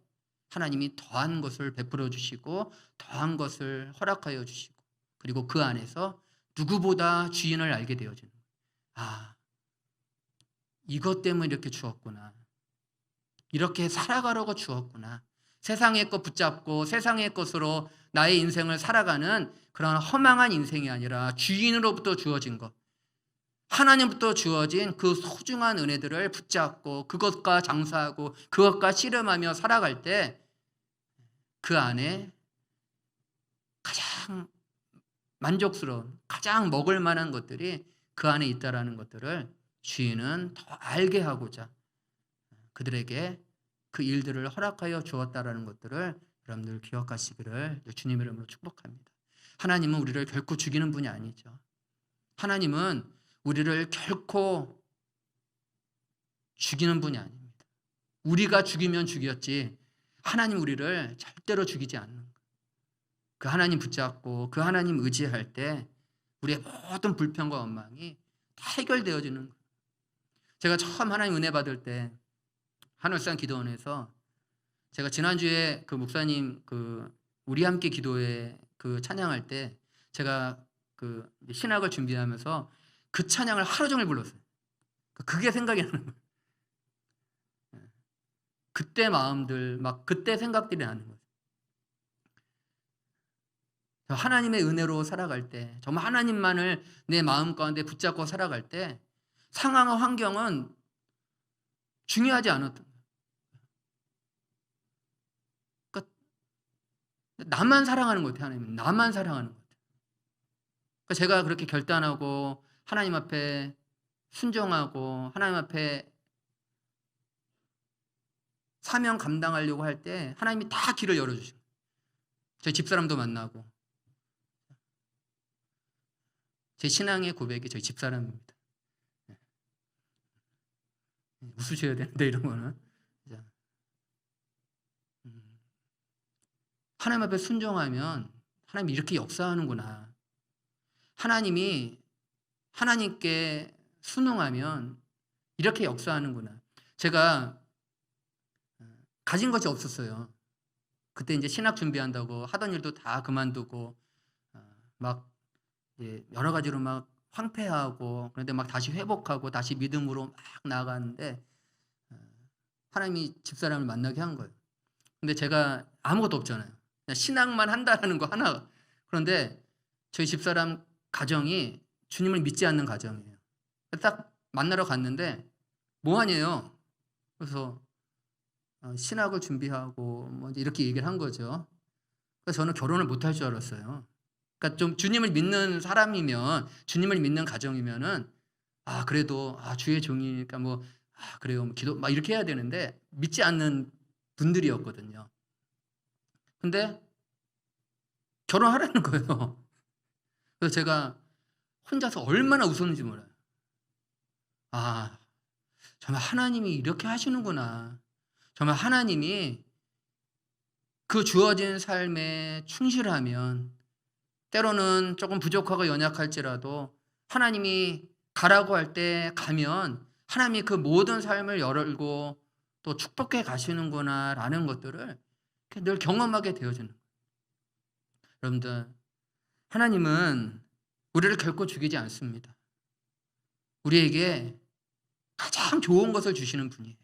하나님이 더한 것을 베풀어 주시고 더한 것을 허락하여 주시고, 그리고 그 안에서 누구보다 주인을 알게 되어지는 거예요. 아, 이것 때문에 이렇게 주었구나. 이렇게 살아가려고 주었구나. 세상의 것 붙잡고 세상의 것으로 나의 인생을 살아가는 그런 허망한 인생이 아니라 주인으로부터 주어진 것, 하나님부터 주어진 그 소중한 은혜들을 붙잡고 그것과 장사하고 그것과 씨름하며 살아갈 때 그 안에 가장 만족스러운, 가장 먹을 만한 것들이 그 안에 있다라는 것들을 주인은 더 알게 하고자 그들에게 그 일들을 허락하여 주었다라는 것들을 여러분들 기억하시기를 주님 이름으로 축복합니다. 하나님은 우리를 결코 죽이는 분이 아니죠. 하나님은 우리를 결코 죽이는 분이 아닙니다. 우리가 죽이면 죽였지 하나님 우리를 절대로 죽이지 않는 거예요. 그 하나님 붙잡고 그 하나님 의지할 때 우리의 모든 불평과 원망이 다 해결되어지는 거예요. 제가 처음 하나님 은혜 받을 때 하늘산 기도원에서 제가 지난주에 그 목사님 우리 함께 기도회 찬양할 때 제가 신학을 준비하면서 그 찬양을 하루 종일 불렀어요. 그게 생각이 나는 거예요. 그때 마음들, 그때 생각들이 나는 거예요. 하나님의 은혜로 살아갈 때, 정말 하나님만을 내 마음 가운데 붙잡고 살아갈 때 상황과 환경은 중요하지 않았던 거예요. 그러니까 나만 사랑하는 것 같아요. 하나님은 나만 사랑하는 것 같아요. 그러니까 제가 그렇게 결단하고 하나님 앞에 순종하고 하나님 앞에 사명 감당하려고 할 때 하나님이 다 길을 열어주셔요. 저희 집사람도 만나고, 제 신앙의 고백이 저희 집사람입니다. 웃으셔야 되는데 이런 거는. 하나님 앞에 순종하면 하나님이 이렇게 역사하는구나. 하나님께 순응하면 이렇게 역사하는구나. 제가 가진 것이 없었어요. 그때 이제 신학 준비한다고 하던 일도 다 그만두고 여러 가지로 황폐하고, 그런데 다시 회복하고 다시 믿음으로 나아가는데 하나님이 집사람을 만나게 한 거예요. 근데 제가 아무것도 없잖아요. 그냥 신앙만 한다라는 거 하나. 그런데 저희 집사람 가정이 주님을 믿지 않는 가정이에요. 딱 만나러 갔는데 뭐하냐요. 그래서 신학을 준비하고 이렇게 얘기를 한 거죠. 그래서 저는 결혼을 못할 줄 알았어요. 그러니까 좀 주님을 믿는 사람이면, 주님을 믿는 가정이면은 그래도 주의 종이니까 그래요, 기도 이렇게 해야 되는데 믿지 않는 분들이었거든요. 근데 결혼하라는 거예요. 그래서 제가 혼자서 얼마나 웃었는지 몰라요. 정말 하나님이 이렇게 하시는구나. 정말 하나님이 그 주어진 삶에 충실하면, 때로는 조금 부족하고 연약할지라도 하나님이 가라고 할 때 가면 하나님이 그 모든 삶을 열고 또 축복해 가시는구나라는 것들을 늘 경험하게 되어지는 거예요. 여러분들, 하나님은 우리를 결코 죽이지 않습니다. 우리에게 가장 좋은 것을 주시는 분이에요.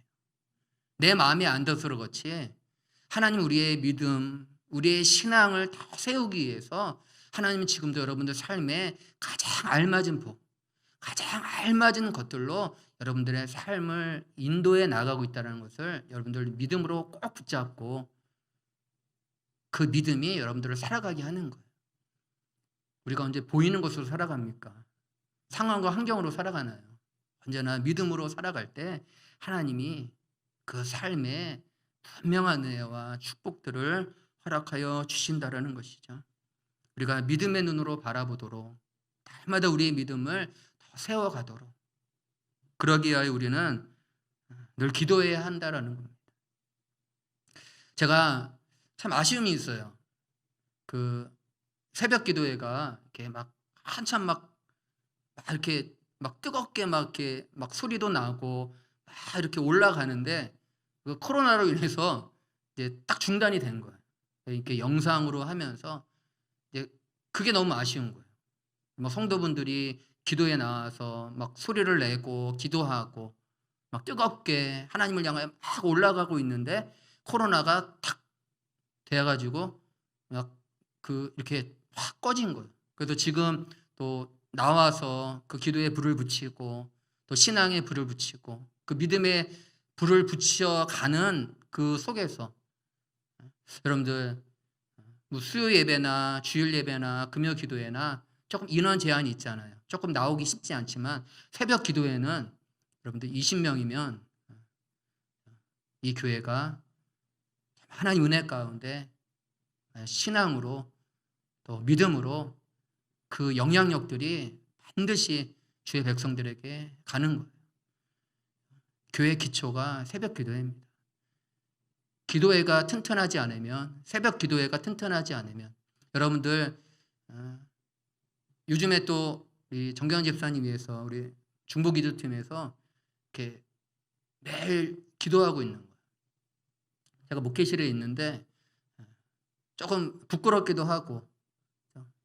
내 마음에 안 들어서 그렇지 하나님 우리의 믿음, 우리의 신앙을 더 세우기 위해서 하나님은 지금도 여러분들 삶에 가장 알맞은 복, 가장 알맞은 것들로 여러분들의 삶을 인도해 나가고 있다는 것을 여러분들 믿음으로 꼭 붙잡고 그 믿음이 여러분들을 살아가게 하는 거예요. 우리가 언제 보이는 것으로 살아갑니까? 상황과 환경으로 살아가나요? 언제나 믿음으로 살아갈 때 하나님이 그 삶에 분명한 은혜와 축복들을 허락하여 주신다라는 것이죠. 우리가 믿음의 눈으로 바라보도록, 날마다 우리의 믿음을 더 세워가도록, 그러기 위하여 우리는 늘 기도해야 한다라는 겁니다. 제가 참 아쉬움이 있어요. 새벽 기도회가 이렇게 한참 이렇게 뜨겁게 이렇게 소리도 나고 이렇게 올라가는데 코로나로 인해서 이제 딱 중단이 된 거예요. 이렇게 영상으로 하면서 이제 그게 너무 아쉬운 거예요. 성도분들이 기도에 나와서 소리를 내고 기도하고 뜨겁게 하나님을 향하여 올라가고 있는데 코로나가 탁 돼가지고 이렇게 확 꺼진 거예요. 그래서 지금 또 나와서 그 기도에 불을 붙이고 또 신앙에 불을 붙이고 그 믿음에 불을 붙여가는 그 속에서 여러분들 수요 예배나 주일 예배나 금요 기도회나 조금 인원 제한이 있잖아요. 조금 나오기 쉽지 않지만 새벽 기도회는 여러분들 20명이면 이 교회가 하나님 은혜 가운데 신앙으로 또 믿음으로 그 영향력들이 반드시 주의 백성들에게 가는 거예요. 교회 기초가 새벽 기도회입니다. 기도회가 튼튼하지 않으면, 새벽 기도회가 튼튼하지 않으면 여러분들 요즘에 또 우리 정경 집사님 위해서 우리 중보기도팀에서 이렇게 매일 기도하고 있는 거예요. 제가 목회실에 있는데 조금 부끄럽기도 하고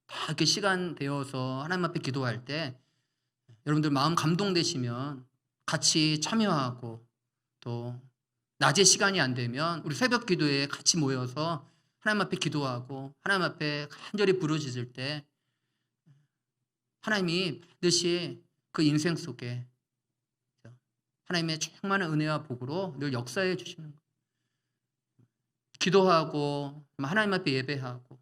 다 이렇게 시간 되어서 하나님 앞에 기도할 때 여러분들 마음 감동되시면 같이 참여하고 또 낮에 시간이 안 되면 우리 새벽 기도에 같이 모여서 하나님 앞에 기도하고 하나님 앞에 간절히 부르짖을 때 하나님이 반드시 그 인생 속에 하나님의 충만한 은혜와 복으로 늘 역사해 주시는 거예요. 기도하고 하나님 앞에 예배하고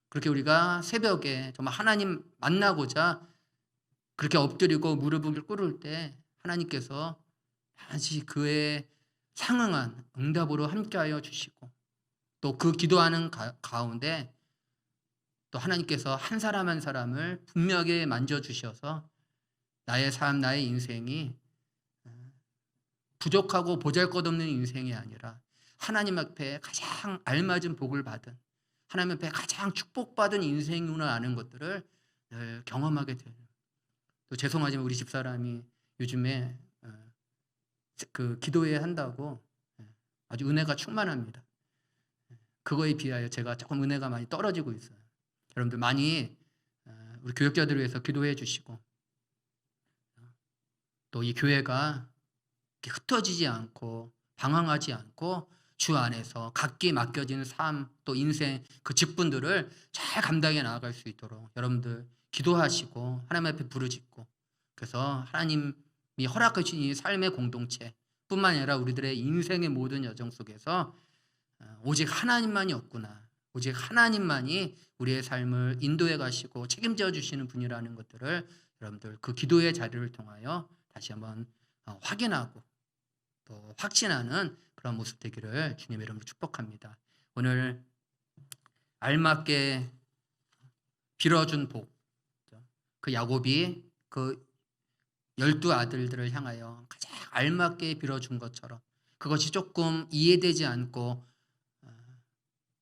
그렇게 우리가 새벽에 정말 하나님 만나고자 그렇게 엎드리고 무릎을 꿇을 때 하나님께서 반드시 그에 상응한 응답으로 함께하여 주시고 또 그 기도하는 가운데 또 하나님께서 한 사람 한 사람을 분명하게 만져주셔서 나의 삶, 나의 인생이 부족하고 보잘것없는 인생이 아니라 하나님 앞에 가장 알맞은 복을 받은 하나님 앞에 가장 축복받은 인생이구나 아는 것들을 늘 경험하게 돼요. 또 죄송하지만 우리 집사람이 요즘에 그 기도회 한다고 아주 은혜가 충만합니다. 그거에 비하여 제가 조금 은혜가 많이 떨어지고 있어요. 여러분들 많이 우리 교역자들을 위해서 기도해 주시고 또 이 교회가 흩어지지 않고 방황하지 않고 주 안에서 각기 맡겨진 삶 또 인생 그 직분들을 잘 감당해 나아갈 수 있도록 여러분들 기도하시고 하나님 앞에 부르짖고 그래서 하나님이 허락하신 이 삶의 공동체 뿐만 아니라 우리들의 인생의 모든 여정 속에서 오직 하나님만이 없구나. 오직 하나님만이 우리의 삶을 인도해 가시고 책임져 주시는 분이라는 것들을 여러분들 그 기도의 자리를 통하여 다시 한번 확인하고 또 확신하는 그런 모습 되기를 주님의 이름으로 축복합니다. 오늘 알맞게 빌어준 복, 그 야곱이 그 12 아들들을 향하여 가장 알맞게 빌어준 것처럼 그것이 조금 이해되지 않고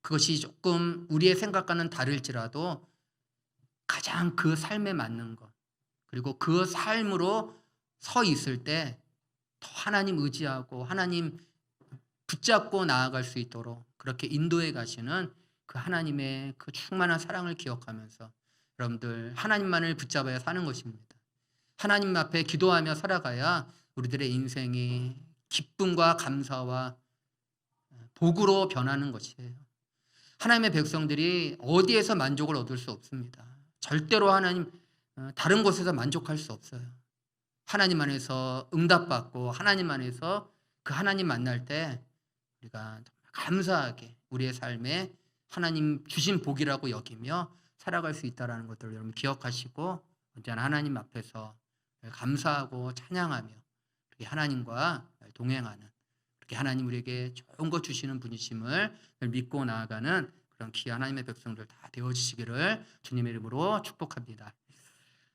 그것이 조금 우리의 생각과는 다를지라도 가장 그 삶에 맞는 것 그리고 그 삶으로 서 있을 때 더 하나님 의지하고 하나님 붙잡고 나아갈 수 있도록 그렇게 인도해 가시는 그 하나님의 그 충만한 사랑을 기억하면서 여러분들 하나님만을 붙잡아야 사는 것입니다. 하나님 앞에 기도하며 살아가야 우리들의 인생이 기쁨과 감사와 복으로 변하는 것이에요. 하나님의 백성들이 어디에서 만족을 얻을 수 없습니다. 절대로 하나님 다른 곳에서 만족할 수 없어요. 하나님 안에서 응답받고 하나님 안에서 그 하나님 만날 때 우리가 감사하게 우리의 삶에 하나님 주신 복이라고 여기며 살아갈 수 있다는 것들을 여러분 기억하시고 언제나 하나님 앞에서 감사하고 찬양하며 그렇게 하나님과 동행하는 그렇게 하나님 우리에게 좋은 것 주시는 분이심을 믿고 나아가는 그런 귀한 하나님의 백성들 다 되어주시기를 주님의 이름으로 축복합니다.